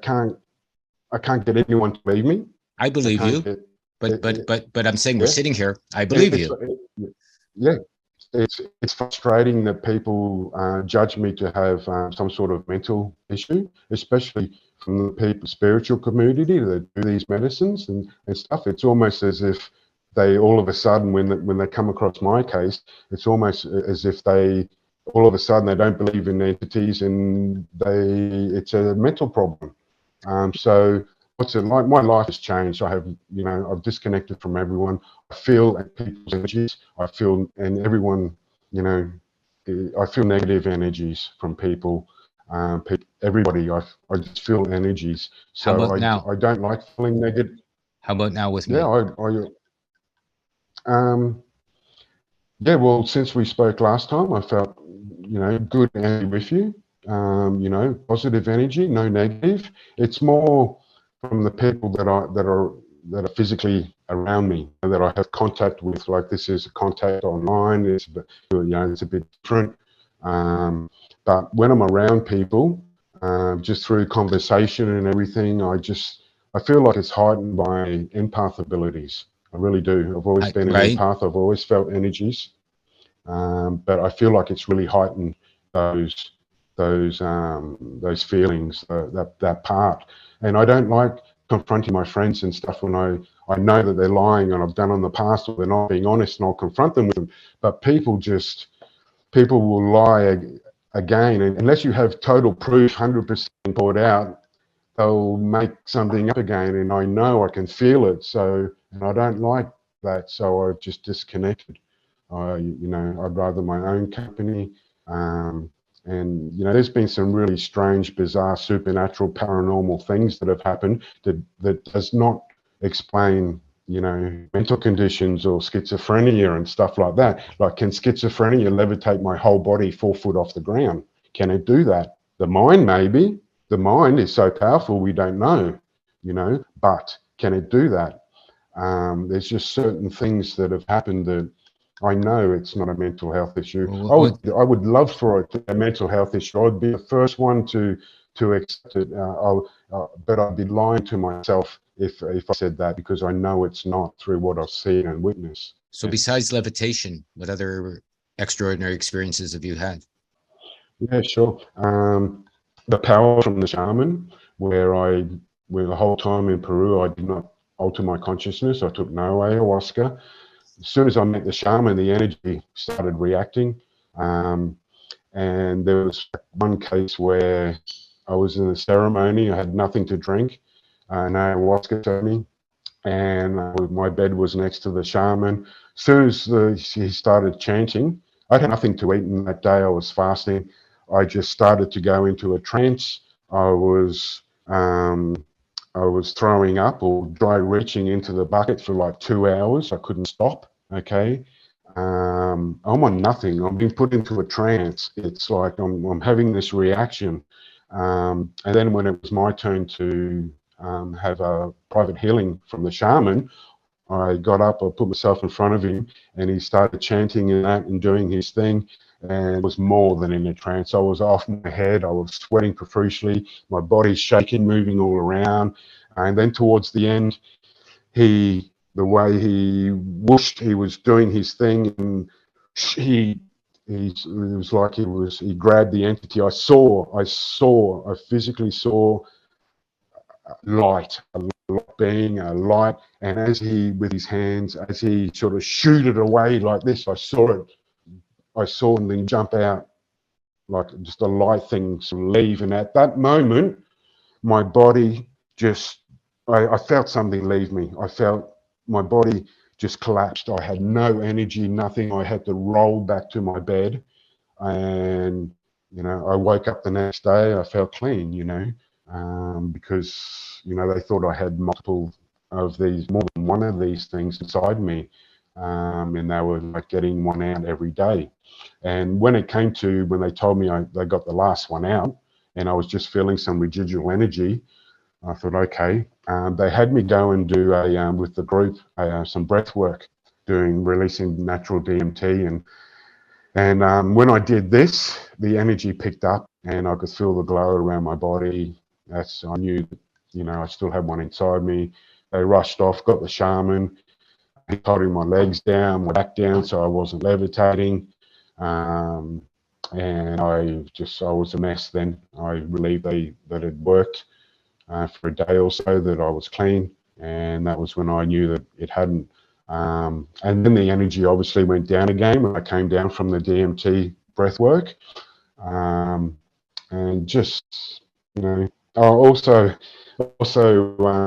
can't get anyone to believe me. I believe you, but I'm saying we're sitting here. I believe you. Yeah, it's frustrating that people judge me to have some sort of mental issue, especially from the people spiritual community that do these medicines and stuff. It's almost as if they all of a sudden, when they come across my case, it's almost as if they all of a sudden they don't believe in entities and it's a mental problem. So what's it like? My life has changed. I've disconnected from everyone. I feel people's energies. I feel, and everyone, I feel negative energies from people. Everybody, I just feel energies. How So about now? I don't like feeling negative. How about now with me? Yeah, well, since we spoke last time, I felt, good energy with you. Positive energy, no negative. It's more from the people that are physically around me, that I have contact with. Like, this is a contact online. It's a bit different. But when I'm around people, just through conversation and everything, I feel like it's heightened by empath abilities. I really do. I've always been an empath. I've always felt energies, but I feel like it's really heightened those feelings, that part. And I don't like confronting my friends and stuff when I know that they're lying and I've done in the past, or they're not being honest, and I'll confront them with them. But people will lie again, and unless you have total proof, 100% poured out, they'll make something up again, and I know I can feel it. So, and I don't like that, so I've just disconnected. I'd rather my own company. And there's been some really strange, bizarre, supernatural, paranormal things that have happened that does not explain, mental conditions or schizophrenia and stuff like that. Like, can schizophrenia levitate my whole body 4 foot off the ground? Can it do that? The mind, maybe. The mind is so powerful, we don't know, but can it do that? There's just certain things that have happened that I know it's not a mental health issue. I would love for it to be a mental health issue. I'd be the first one to accept it. But I'd be lying to myself if I said that, because I know it's not, through what I've seen and witnessed. So besides levitation, what other extraordinary experiences have you had? Yeah, sure. The power from the shaman, where the whole time in Peru, I did not alter my consciousness. I took no ayahuasca. As soon as I met the shaman, the energy started reacting. And there was one case where I was in a ceremony. I had nothing to drink, an ayahuasca ceremony, and my bed was next to the shaman. As soon as he started chanting, I had nothing to eat, and that day I was fasting. I just started to go into a trance. I was throwing up or dry reaching into the bucket for like 2 hours. I couldn't stop. Okay. I'm on nothing. I'm being put into a trance. It's like I'm having this reaction. And then when it was my turn to have a private healing from the shaman, I got up, I put myself in front of him, and he started chanting and that and doing his thing. And it was more than in a trance. I was off my head. I was sweating profusely. My body's shaking, moving all around. And then towards the end, the way he whooshed, he was doing his thing, and it was like he grabbed the entity. I physically saw light, a being, a light. And as he, with his hands, as he sort of shooted away like this, I saw something jump out, like just a light thing leave. And at that moment, my body just, I felt something leave me. I felt my body just collapsed. I had no energy, nothing. I had to roll back to my bed. And, I woke up the next day, I felt clean, because, they thought I had more than one of these things inside me. And they were like getting one out every day. And when it came to, when they told me they got the last one out, and I was just feeling some residual energy, I thought, okay. They had me go and do with the group, some breath work, releasing natural DMT. And when I did this, the energy picked up and I could feel the glow around my body. I knew that, I still had one inside me. They rushed off, got the shaman. He tied my legs down, my back down, so I wasn't levitating. And I was a mess then. I relieved that it worked for a day or so, that I was clean, and that was when I knew that it hadn't. And then the energy obviously went down again when I came down from the DMT breath work. And just, also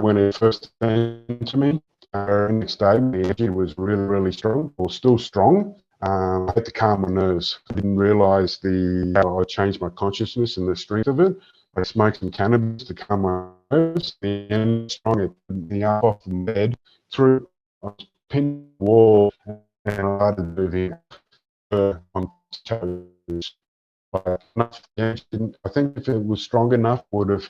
when it first came to me, the next day, the energy was really, really strong, or still strong. I had to calm my nerves. I didn't realize how I changed my consciousness and the strength of it. I smoked some cannabis to calm my nerves. The energy was strong. It put me up off the bed, through, I was pinned to the wall, and I started moving on toes. But I think if it was strong enough, would have,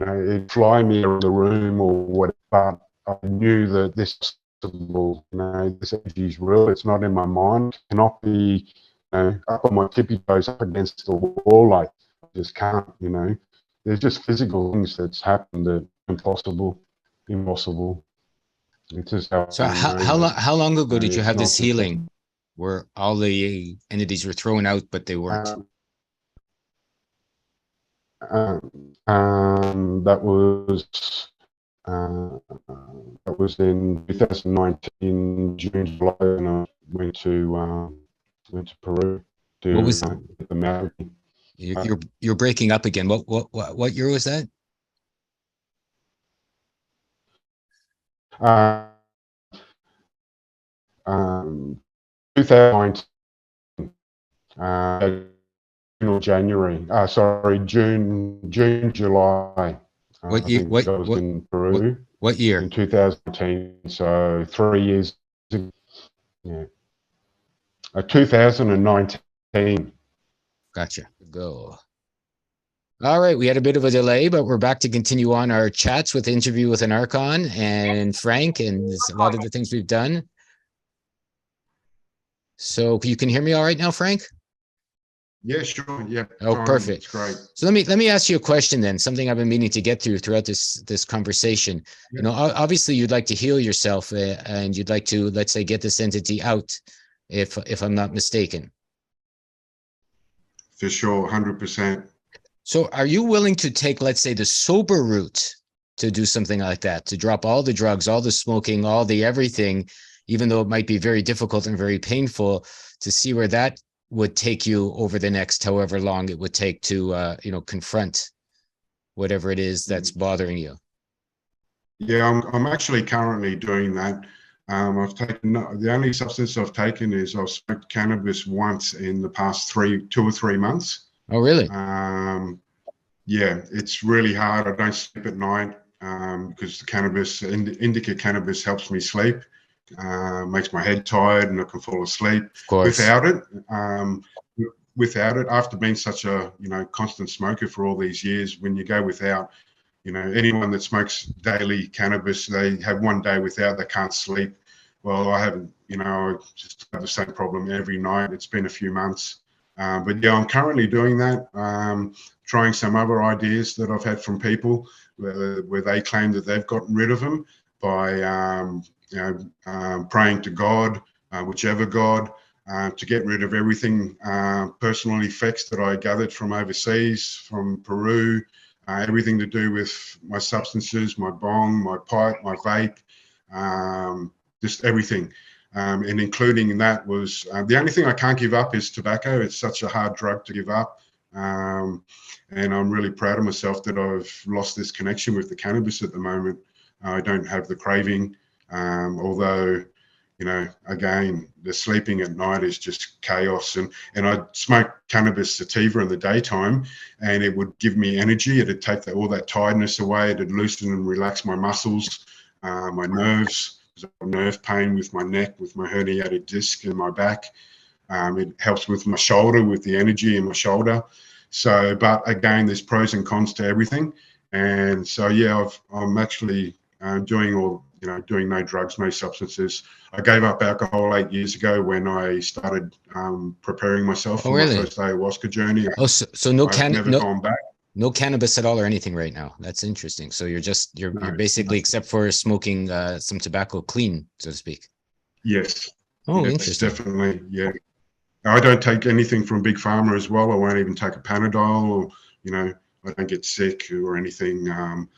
it'd fly me around the room or whatever. But I knew that this this energy is real. It's not in my mind. It cannot be, up on my tippy toes up against the wall. Like, I just can't. There's just physical things that's happened that impossible. It's just how So I know that, how long ago did you it's have not this healing where all the entities were thrown out, but they weren't? That was in 2019, June, July, and I went to Peru to What was get the Maori. you're breaking up again? What year was that? Uh, 2019, June or January. June, July. What year? I think I was in Peru What year? in 2019. So 3 years ago. Yeah. 2019. Gotcha. Go. All right, we had a bit of a delay, but we're back to continue on our chats with Interview with an Archon and Frank, and a lot of the things we've done. So you can hear me all right now, Frank? Yeah, sure. Yeah. Oh, fine. perfect. It's great. So let me ask you a question then, something I've been meaning to get throughout this conversation. Yeah. Obviously you'd like to heal yourself and you'd like to, let's say, get this entity out, if I'm not mistaken. For sure, 100%. So are you willing to take, let's say, the sober route to do something like that, to drop all the drugs, all the smoking, all the everything, even though it might be very difficult and very painful, to see where that would take you over the next however long it would take to confront whatever it is that's bothering you? Yeah, I'm actually currently doing that. I've taken, the only substance I've taken is I've smoked cannabis once in the past 2 or 3 months. Oh, really? Yeah, it's really hard. I don't sleep at night because the cannabis, indica cannabis, helps me sleep. Makes my head tired and I can fall asleep. Of course. Without it, after being such a constant smoker for all these years, when you go without, anyone that smokes daily cannabis, they have one day without, they can't sleep. Well, I haven't, I just have the same problem every night. It's been a few months. But yeah, I'm currently doing that, trying some other ideas that I've had from people where they claim that they've gotten rid of them by praying to God, whichever God, to get rid of everything, personal effects that I gathered from overseas, from Peru, everything to do with my substances, my bong, my pipe, my vape, just everything. And including that was, the only thing I can't give up is tobacco. It's such a hard drug to give up. And I'm really proud of myself that I've lost this connection with the cannabis at the moment. I don't have the craving, although, again, the sleeping at night is just chaos. And I smoke cannabis sativa in the daytime and it would give me energy. It'd take all that tiredness away. It'd loosen and relax my muscles, my nerves. Nerve pain with my neck, with my herniated disc in my back. It helps with my shoulder, with the energy in my shoulder. So, but again, there's pros and cons to everything. And so, yeah, I'm actually doing no drugs, no substances. I gave up alcohol 8 years ago when I started preparing myself for my first ayahuasca journey. Oh, so I've never gone back. No cannabis at all or anything right now. That's interesting. So you're basically, except for smoking some tobacco, clean, so to speak. Yes. Oh, yes, interesting. Definitely. Yeah. I don't take anything from Big Pharma as well. I won't even take a Panadol, or, you know, I don't get sick or anything. I'm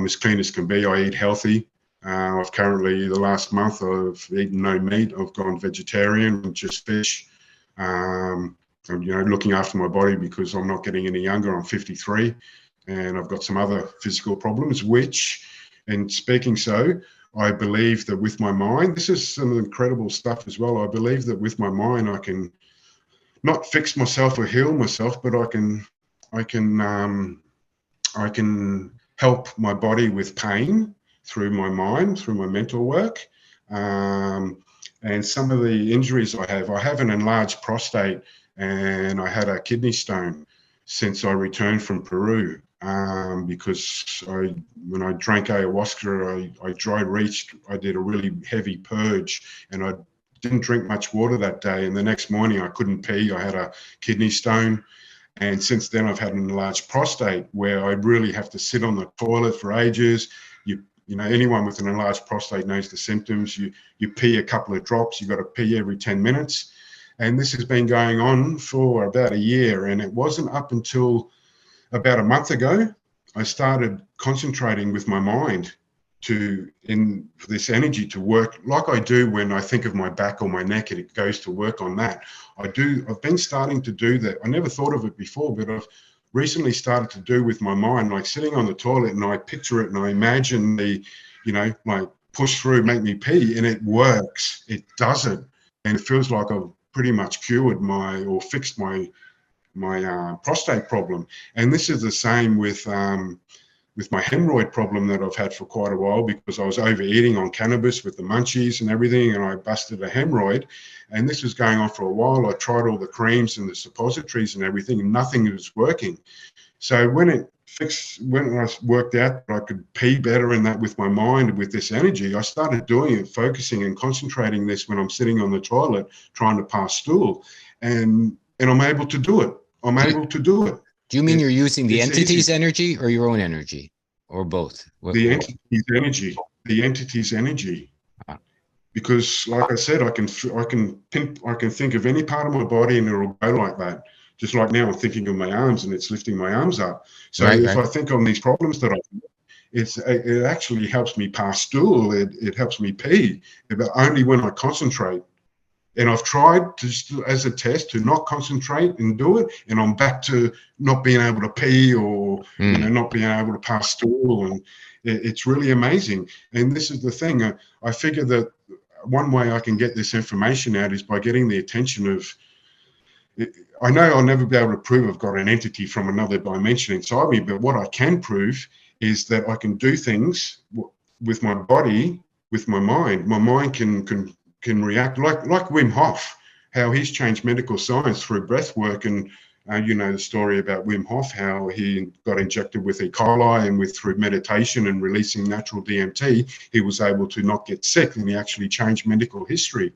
as clean as can be. I eat healthy. I've currently, the last month, I've eaten no meat. I've gone vegetarian, just fish. I'm, you know, looking after my body because I'm not getting any younger. I'm 53 and I've got some other physical problems, which, and speaking so, I believe that with my mind, this is some incredible stuff as well. I believe that with my mind, I can not fix myself or heal myself, but I can help my body with pain through my mind, through my mental work. And some of the injuries I have an enlarged prostate, and I had a kidney stone since I returned from Peru, because when I drank ayahuasca, I dry reached, I did a really heavy purge, and I didn't drink much water that day. And the next morning I couldn't pee. I had a kidney stone. And since then I've had an enlarged prostate where I really have to sit on the toilet for ages. You know, anyone with an enlarged prostate knows the symptoms. You pee a couple of drops, you've got to pee every 10 minutes. And this has been going on for about a year. And it wasn't up until about a month ago, I started concentrating with my mind in this energy to work like I do when I think of my back or my neck, and it goes to work on that. I've been starting to do that. I never thought of it before, but I've recently started to do with my mind, like sitting on the toilet and I picture it and I imagine like push through, make me pee, and it works. It does it. And it feels like I've pretty much cured or fixed my prostate problem. And this is the same with my hemorrhoid problem that I've had for quite a while, because I was overeating on cannabis with the munchies and everything, and I busted a hemorrhoid. And this was going on for a while. I tried all the creams and the suppositories and everything, and nothing was working. So when I worked out that I could pee better in that with my mind, with this energy, I started doing it, focusing and concentrating this when I'm sitting on the toilet trying to pass stool, and I'm able to do it. I'm able to do it. Do you mean you're using the entity's easy. energy or your own energy, or both? The entity's energy. The entity's energy. Because, like I said, I can think of any part of my body and it'll go like that. Just like now, I'm thinking of my arms and it's lifting my arms up. So if I think on these problems that it actually helps me pass stool. It helps me pee, but only when I concentrate. And I've tried to, as a test, to not concentrate and do it, and I'm back to not being able to pee or you know, not being able to pass stool, and it's really amazing. And this is the thing. I figure that one way I can get this information out is by getting the attention of. I know I'll never be able to prove I've got an entity from another dimension inside me, but what I can prove is that I can do things with my body, with my mind. My mind can react like Wim Hof, how he's changed medical science through breath work. And you know the story about Wim Hof, how he got injected with E. coli, and through meditation and releasing natural DMT, he was able to not get sick, and he actually changed medical history,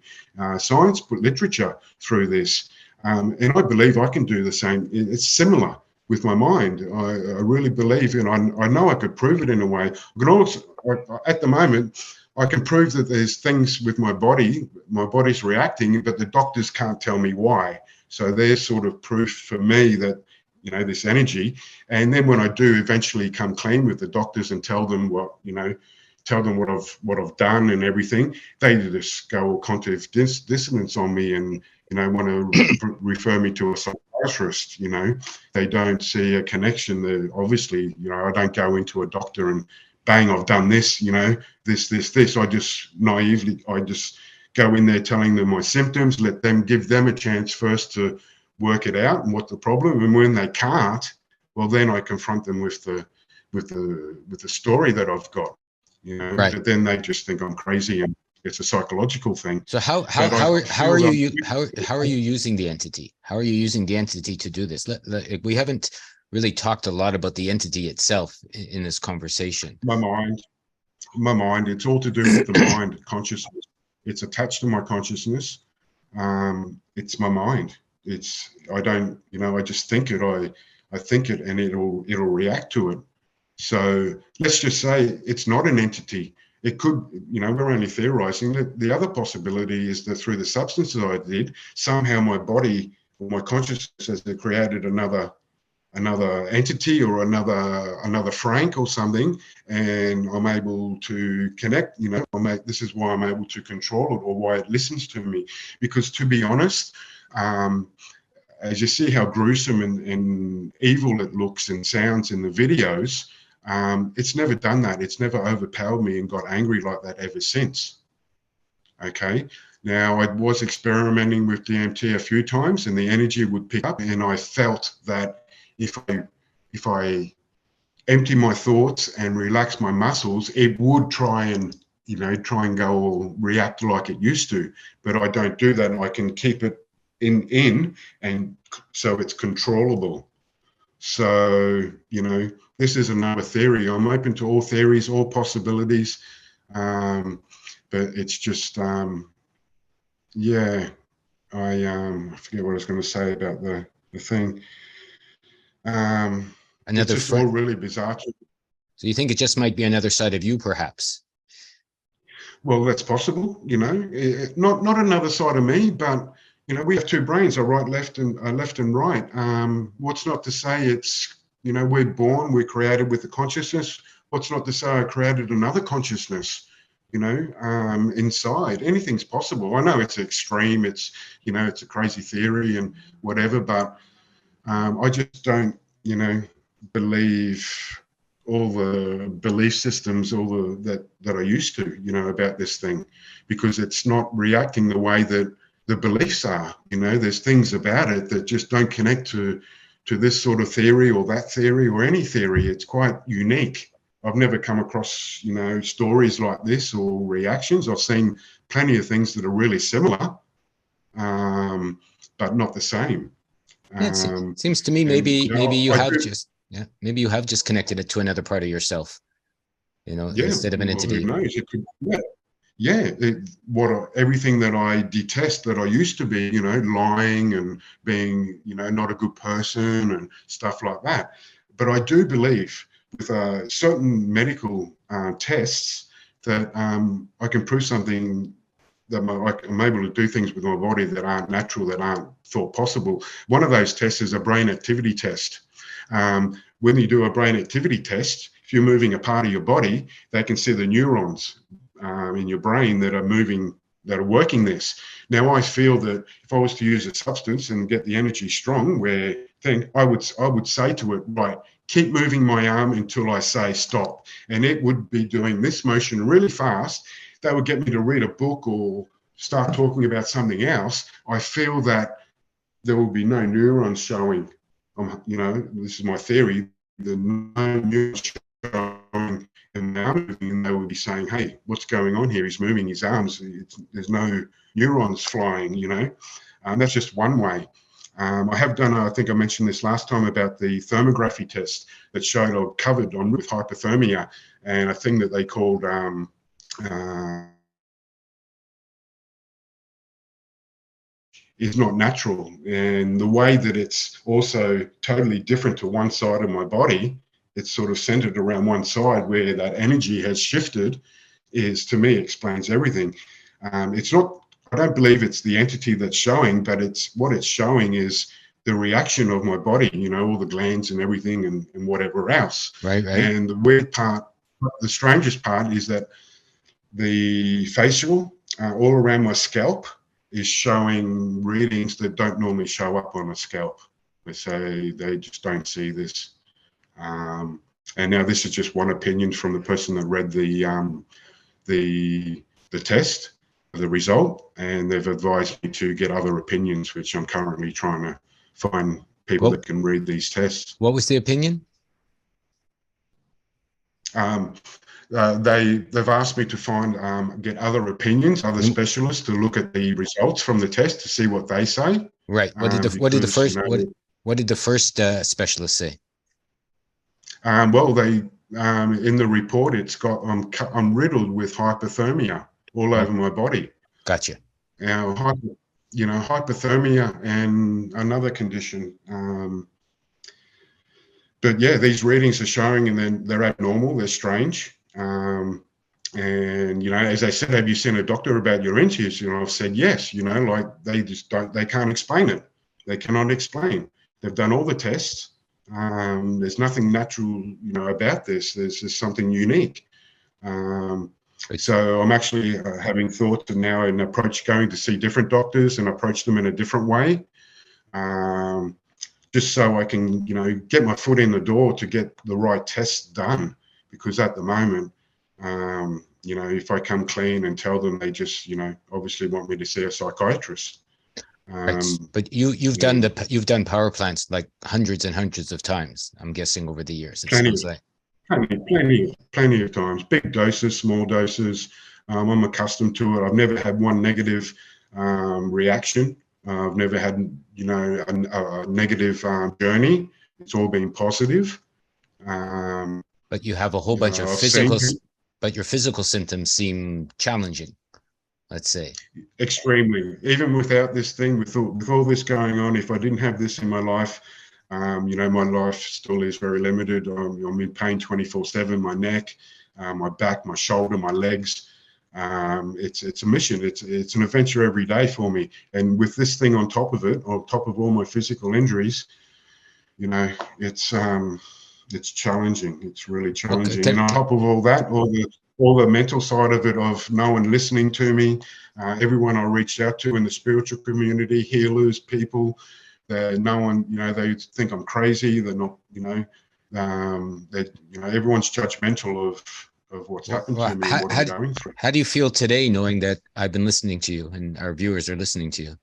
science, but literature through this. And I believe I can do the same. It's similar with my mind. I really believe, and I know I could prove it in a way. I can also, at the moment, I can prove that there's things with my body's reacting, but the doctors can't tell me why. So there's sort of proof for me that, you know, this energy. And then when I do eventually come clean with the doctors and tell them what I've done and everything, they just go all cognitive dissonance on me and, you know, want to refer me to a psychiatrist. You know, they don't see a connection. Obviously, you know, I don't go into a doctor and bang, I've done this, you know, this. I just go in there telling them my symptoms, give them a chance first to work it out and what the problem. And when they can't, well, then I confront them with the story that I've got, you know. Right. But then they just think I'm crazy, and it's a psychological thing. So how are you using the entity? How are you using the entity to do this? We haven't really talked a lot about the entity itself in this conversation. My mind. It's all to do with the mind, consciousness. It's attached to my consciousness. It's my mind. I just think it. I think it, and it'll react to it. So let's just say it's not an entity. it could, we're only theorizing that the other possibility is that through the substances I did, somehow my body or my consciousness has created another entity or another Frank or something, and I'm able to connect. This is why I'm able to control it, or why it listens to me. Because to be honest, as you see how gruesome and evil it looks and sounds in the videos, it's never done that. It's never overpowered me and got angry like that ever since. Okay. Now, I was experimenting with DMT a few times, and the energy would pick up, and I felt that if I empty my thoughts and relax my muscles, it would try and go or react like it used to. But I don't do that. I can keep it in, and so it's controllable. So, this is another theory. I'm open to all theories, all possibilities, but it's just, I forget what I was going to say about the thing. It's just all really bizarre. So you think it just might be another side of you, perhaps? Well, that's possible. Not another side of me, but we have two brains, a right, left, and right. What's not to say it's we're born, we're created with a consciousness. What's not to say I created another consciousness? Inside. Anything's possible. I know it's extreme. It's it's a crazy theory and whatever, but I just don't believe all the belief systems, that I used to, about this thing, because it's not reacting the way that the beliefs are. There's things about it that just don't connect to this sort of theory or that theory or any theory. It's quite unique. I've never come across, stories like this or reactions. I've seen plenty of things that are really similar, but not the same. It seems to me maybe you have just connected it to another part of yourself, instead of an entity. Who knows? It could, everything that I detest that I used to be, lying and being, not a good person and stuff like that. But I do believe with certain medical tests that I can prove something, that I'm able to do things with my body that aren't natural, that aren't thought possible. One of those tests is a brain activity test. When you do a brain activity test, if you're moving a part of your body, they can see the neurons in your brain that are moving, that are working this. Now, I feel that if I was to use a substance and get the energy strong, I would say to it, right, keep moving my arm until I say stop. And it would be doing this motion really fast. That would get me to read a book or start talking about something else. I feel that there will be no neurons showing. This is my theory. The no neurons showing in the arm moving, and they will be saying, "Hey, what's going on here? He's moving his arms. There's no neurons flying." That's just one way. I have done, I think I mentioned this last time about the thermography test that showed I was covered with hypothermia and a thing that they called is not natural. And the way that it's also totally different to one side of my body, it's sort of centered around one side where that energy has shifted, is, to me, explains everything. It's not, I don't believe it's the entity that's showing, but what it's showing is the reaction of my body, all the glands and everything and whatever else. Right. And the weird part, the strangest part is that the facial all around my scalp is showing readings that don't normally show up on a scalp. They say they just don't see this. And now this is just one opinion from the person that read the test, the result, and they've advised me to get other opinions, which I'm currently trying to find people that can read these tests. What was the opinion? They've asked me to find, get other opinions, other specialists to look at the results from the test to see what they say. Right. What did the first specialist say? Well, they in the report, it's got I'm riddled with hypothermia all over my body. Gotcha. Now, hypothermia and another condition. But yeah, these readings are showing, and then they're abnormal, they're strange. And, you know, as they said, have you seen a doctor about your injuries? You know, I've said yes, you know, like they can't explain it. They cannot explain. They've done all the tests. There's nothing natural, you know, about this. There's just something unique. So I'm actually having thoughts now and going to see different doctors and approach them in a different way. Just so I can, you know, get my foot in the door to get the right tests done. Because at the moment, you know, if I come clean and tell them, they just, you know, obviously want me to see a psychiatrist. Right. But you've done power plants like hundreds and hundreds of times, I'm guessing, over the years. It sounds like plenty of times. Big doses, small doses. I'm accustomed to it. I've never had one negative reaction. I've never had, you know, a negative journey. It's all been positive. But you have a whole bunch of but your physical symptoms seem challenging, let's say. Extremely. Even without this thing, with all this going on, if I didn't have this in my life, you know, my life still is very limited. I'm in pain 24/7, my neck, my back, my shoulder, my legs. It's a mission. It's an adventure every day for me. And with this thing on top of it, on top of all my physical injuries, you know, it's challenging. It's really challenging. Okay. And on top of all that, all the mental side of it, of no one listening to me, everyone I reached out to in the spiritual community, healers, people, no one, you know, they think I'm crazy. They're not, you know, you know, everyone's judgmental of what's happened to me and what I'm going through. How do you feel today, knowing that I've been listening to you and our viewers are listening to you?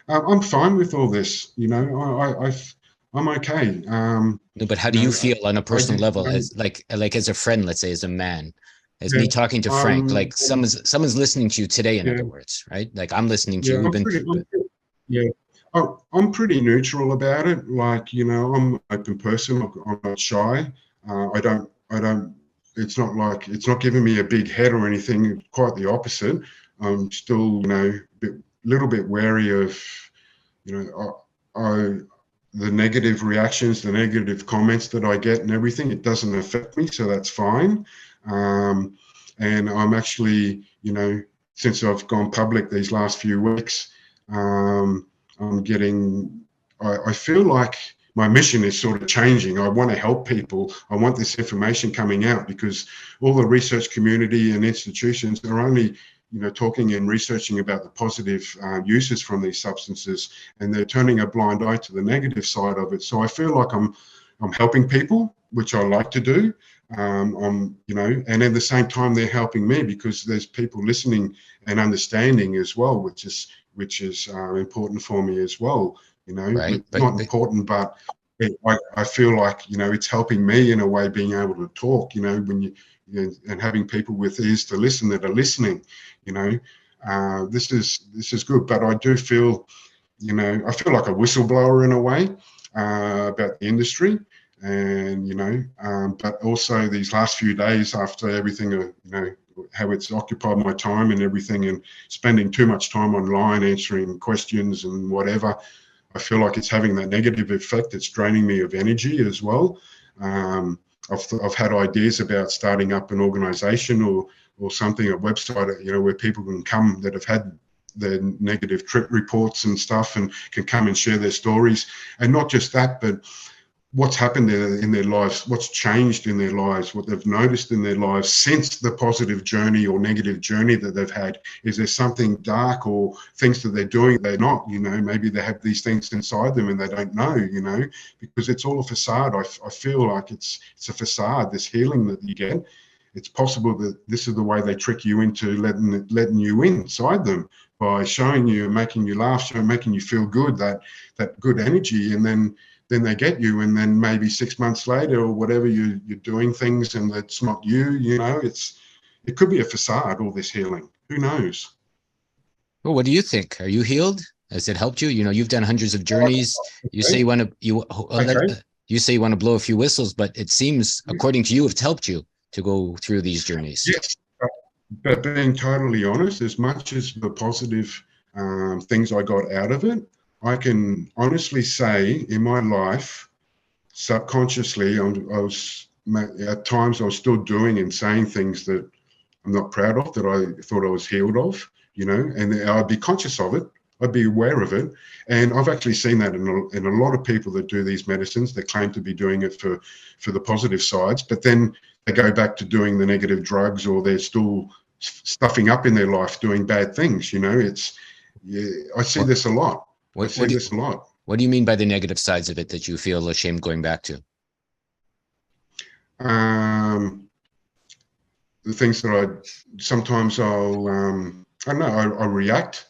I'm fine with all this. You know, I'm okay. No, but how do you feel on a personal level, as like as a friend, let's say, as a man, as me talking to Frank, like someone's listening to you today, in other words, right? Like I'm listening to you. I'm pretty neutral about it. Like, you know, I'm an open person. I'm not shy. I don't, it's not like, it's not giving me a big head or anything. Quite the opposite. I'm still, you know, little bit wary of, you know, the negative reactions, the negative comments that I get and everything. It doesn't affect me, so that's fine. And I'm actually, you know, since I've gone public these last few weeks, I feel like my mission is sort of changing. I want to help people. I want this information coming out, because all the research community and institutions are only, you know, talking and researching about the positive uses from these substances, and they're turning a blind eye to the negative side of it. So I feel like I'm helping people, which I like to do. You know, and at the same time, they're helping me, because there's people listening and understanding as well, which is important for me as well. You know, right, not important, but I feel like, you know, it's helping me in a way, being able to talk, you know, when you know, and having people with ears to listen that are listening, you know, this is good. But I do feel, you know, I feel like a whistleblower in a way about the industry. And, you know, but also these last few days after everything, you know, how it's occupied my time and everything, and spending too much time online answering questions and whatever, I feel like it's having that negative effect. It's draining me of energy as well. I've had ideas about starting up an organization or something, a website, you know, where people can come that have had their negative trip reports and stuff, and can come and share their stories. And not just that, but what's happened in their lives, what's changed in their lives, what they've noticed in their lives since the positive journey or negative journey that they've had. Is there something dark or things that they're doing they're not, you know, maybe they have these things inside them and they don't know, you know, because it's all a facade. I feel like it's a facade, this healing that you get. It's possible that this is the way they trick you into letting you inside them, by showing you and making you laugh, making you feel good, that good energy, and then they get you, and then maybe 6 months later or whatever, you're doing things and it's not you, you know, it could be a facade, all this healing. Who knows? Well, what do you think? Are you healed? Has it helped you? You know, you've done hundreds of journeys. Okay. You say you say you want to blow a few whistles, but it seems, according to you, it's helped you to go through these journeys. Yes, but being totally honest, as much as the positive things I got out of it, I can honestly say in my life, subconsciously, I was at times I was still doing and saying things that I'm not proud of, that I thought I was healed of, and I'd be conscious of it. I'd be aware of it. And I've actually seen that in a lot of people that do these medicines. They claim to be doing it for the positive sides, but then they go back to doing the negative drugs, or they're still stuffing up in their life, doing bad things. I see this a lot. What do you mean by the negative sides of it that you feel ashamed going back to? The things that sometimes I'll, I don't know, I react.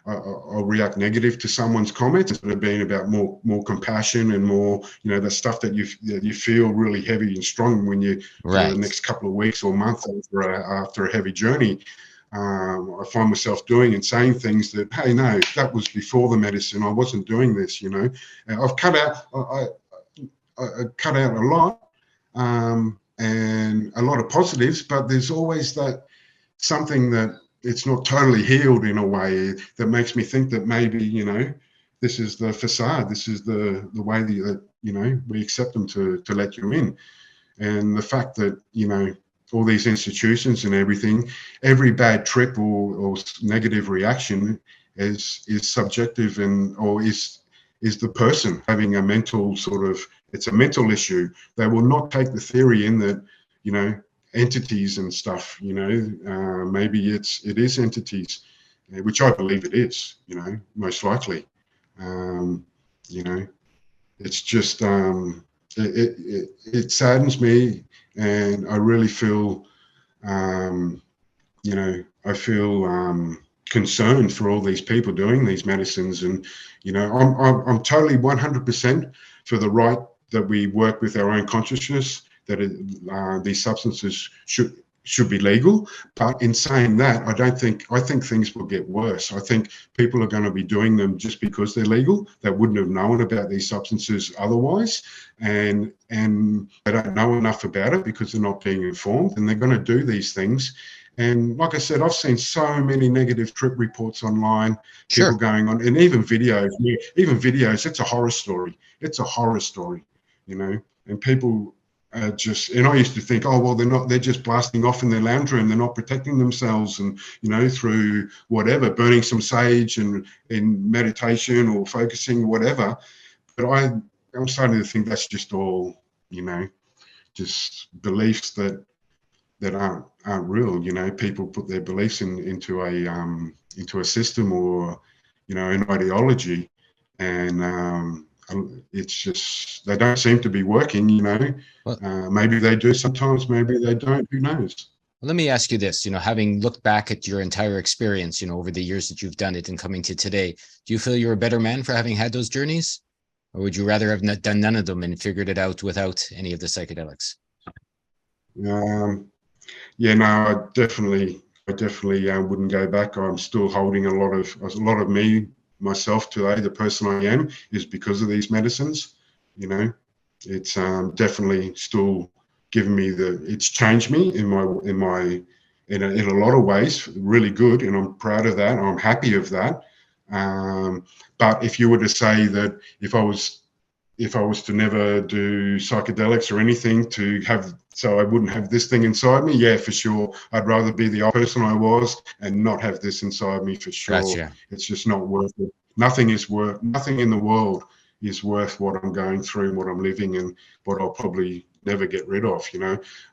I'll react negative to someone's comments instead of being about more compassion and more, the stuff that you feel really heavy and strong when you, right, for the next couple of weeks or months after a heavy journey. I find myself doing and saying things that, hey, no, that was before the medicine. I wasn't doing this, And I've cut out, I cut out a lot, and a lot of positives, but there's always that something that it's not totally healed in a way that makes me think that maybe, this is the facade. This is the way that, we accept them to let you in. And the fact that, all these institutions and everything, every bad trip or negative reaction is subjective or is the person having a mental it's a mental issue. They will not take the theory in that, entities and stuff, maybe it is entities, which I believe it is, most likely. It's just, it saddens me, and I really feel, I feel concerned for all these people doing these medicines. And, I'm totally 100% for the right that we work with our own consciousness, that these substances should be legal. But in saying that, I think things will get worse. I think people are going to be doing them just because they're legal. They wouldn't have known about these substances otherwise, and they don't know enough about it because they're not being informed, and they're going to do these things. And like I said, I've seen so many negative trip reports online, Sure, people going on, and even videos, it's a horror story. It's a horror story, and people and I used to think, oh, well, they're just blasting off in their lounge room. They're not protecting themselves, and, through whatever, burning some sage and in meditation or focusing, whatever. But I'm starting to think that's just all, just beliefs that aren't real. People put their beliefs into a system or, an ideology, and it's just, they don't seem to be working. Maybe they do sometimes, maybe they don't, who knows. Let me ask you this, having looked back at your entire experience, over the years that you've done it and coming to today, do you feel you're a better man for having had those journeys? Or would you rather have done none of them and figured it out without any of the psychedelics? Yeah, no, I definitely wouldn't go back. I'm still holding a lot of myself today. The person I am is because of these medicines. It's definitely still given me it's changed me in a lot of ways, really good, and I'm proud of that. I'm happy of that. But if you were to say that if I was to never do psychedelics or anything so I wouldn't have this thing inside me, yeah, for sure. I'd rather be the person I was and not have this inside me, for sure. Gotcha. It's just not worth it. Nothing in the world is worth what I'm going through and what I'm living and what I'll probably never get rid of.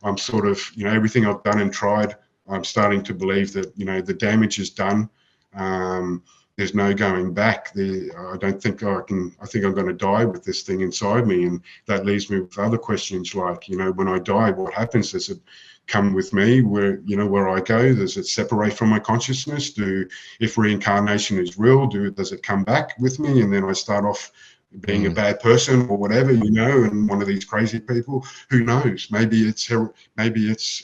I'm sort of, everything I've done and tried, I'm starting to believe that, the damage is done. There's no going back. I don't think I think I'm going to die with this thing inside me. And that leaves me with other questions like, when I die, what happens? Does it come with me where I go? Does it separate from my consciousness? If reincarnation is real, does it come back with me? And then I start off being a bad person or whatever, and one of these crazy people. Who knows? Maybe it's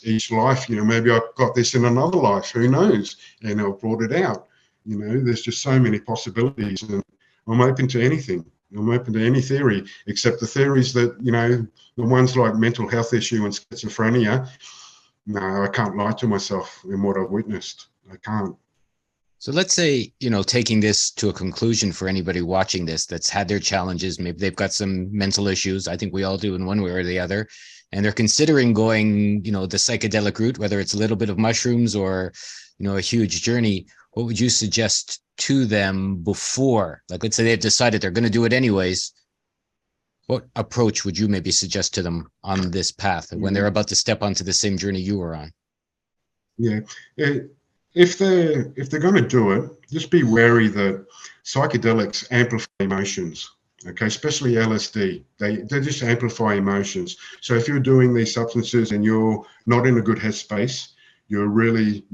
each life, maybe I got this in another life, who knows? And I brought it out. There's just so many possibilities, and I'm open to anything. I'm open to any theory, except the theories that, the ones like mental health issue and schizophrenia. No, I can't lie to myself in what I've witnessed. I can't. So let's say, taking this to a conclusion for anybody watching this that's had their challenges, maybe they've got some mental issues. I think we all do in one way or the other. and they're considering going, the psychedelic route, whether it's a little bit of mushrooms or, a huge journey, what would you suggest to them before? Like, let's say they've decided they're going to do it anyways. What approach would you maybe suggest to them on this path when they're about to step onto the same journey you were on? Yeah. If they're going to do it, just be wary that psychedelics amplify emotions. Okay, especially LSD, they just amplify emotions. So if you're doing these substances and you're not in a good headspace, you're really,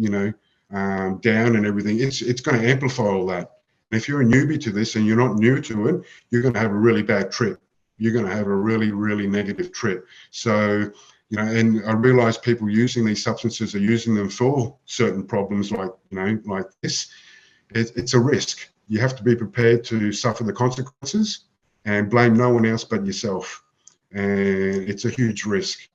down and everything, it's going to amplify all that. And if you're a newbie to this and you're not new to it, you're going to have a really bad trip. You're going to have a really, really negative trip. So, and I realize people using these substances are using them for certain problems like this. It's a risk. You have to be prepared to suffer the consequences and blame no one else but yourself. And it's a huge risk.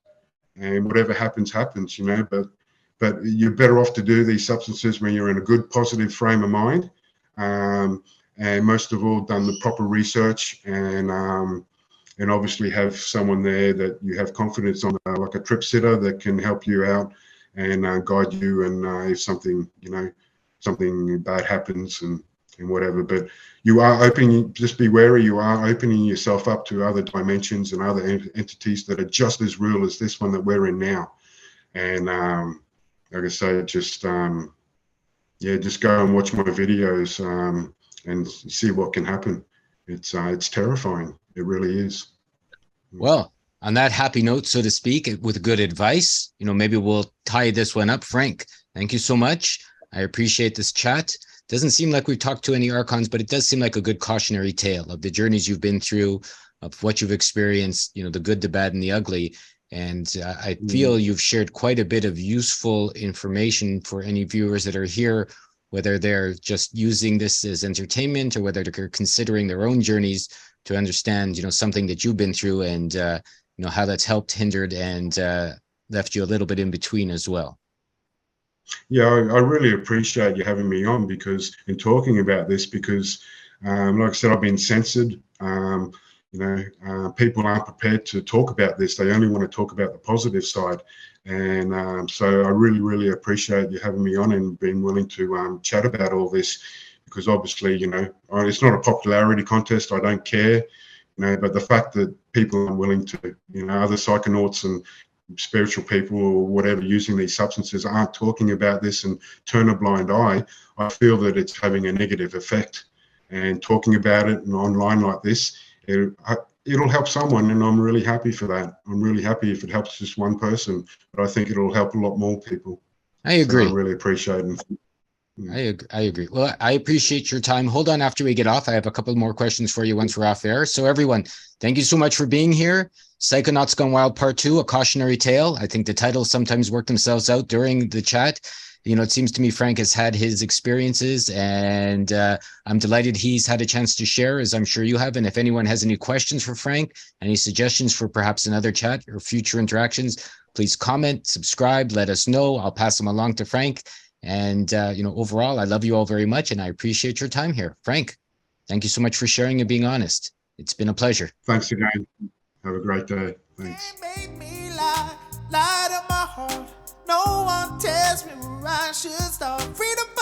And whatever happens, but you're better off to do these substances when you're in a good, positive frame of mind. And most of all, done the proper research and obviously have someone there that you have confidence on, like a trip sitter that can help you out and guide you. And if something bad happens and whatever, but you are opening, just be wary, you are opening yourself up to other dimensions and other entities that are just as real as this one that we're in now. And like I say, just go and watch my videos and see what can happen. It's terrifying. It really is. Well, on that happy note, so to speak, with good advice, maybe we'll tie this one up. Frank, thank you so much. I appreciate this chat. Doesn't seem like we've talked to any archons, but it does seem like a good cautionary tale of the journeys you've been through, of what you've experienced, the good, the bad, and the ugly. And I feel you've shared quite a bit of useful information for any viewers that are here, whether they're just using this as entertainment or whether they're considering their own journeys to understand, something that you've been through and, how that's helped, hindered, and left you a little bit in between as well. Yeah, I really appreciate you having me on in talking about this because, like I said, I've been censored. People aren't prepared to talk about this. They only want to talk about the positive side. And so I really, really appreciate you having me on and being willing to chat about all this because obviously, it's not a popularity contest. I don't care, but the fact that people are willing to, other psychonauts and spiritual people or whatever using these substances aren't talking about this and turn a blind eye, I feel that it's having a negative effect. And talking about it and online like this, it'll help someone, and I'm really happy for that. I'm really happy if it helps just one person, but I think it'll help a lot more people. I agree. So I really appreciate it. I agree. Well, I appreciate your time. Hold on, after we get off, I have a couple more questions for you once we're off air. So everyone, thank you so much for being here. Psychonauts Gone Wild Part 2, A Cautionary Tale. I think the titles sometimes work themselves out during the chat. It seems to me Frank has had his experiences, and I'm delighted he's had a chance to share, as I'm sure you have. And if anyone has any questions for Frank, any suggestions for perhaps another chat or future interactions, please comment, subscribe, let us know. I'll pass them along to Frank. And, overall, I love you all very much, and I appreciate your time here. Frank, thank you so much for sharing and being honest. It's been a pleasure. Thanks again. Have a great day. Thanks. Made me lie to my heart. No one tells me where I should start. Freedom.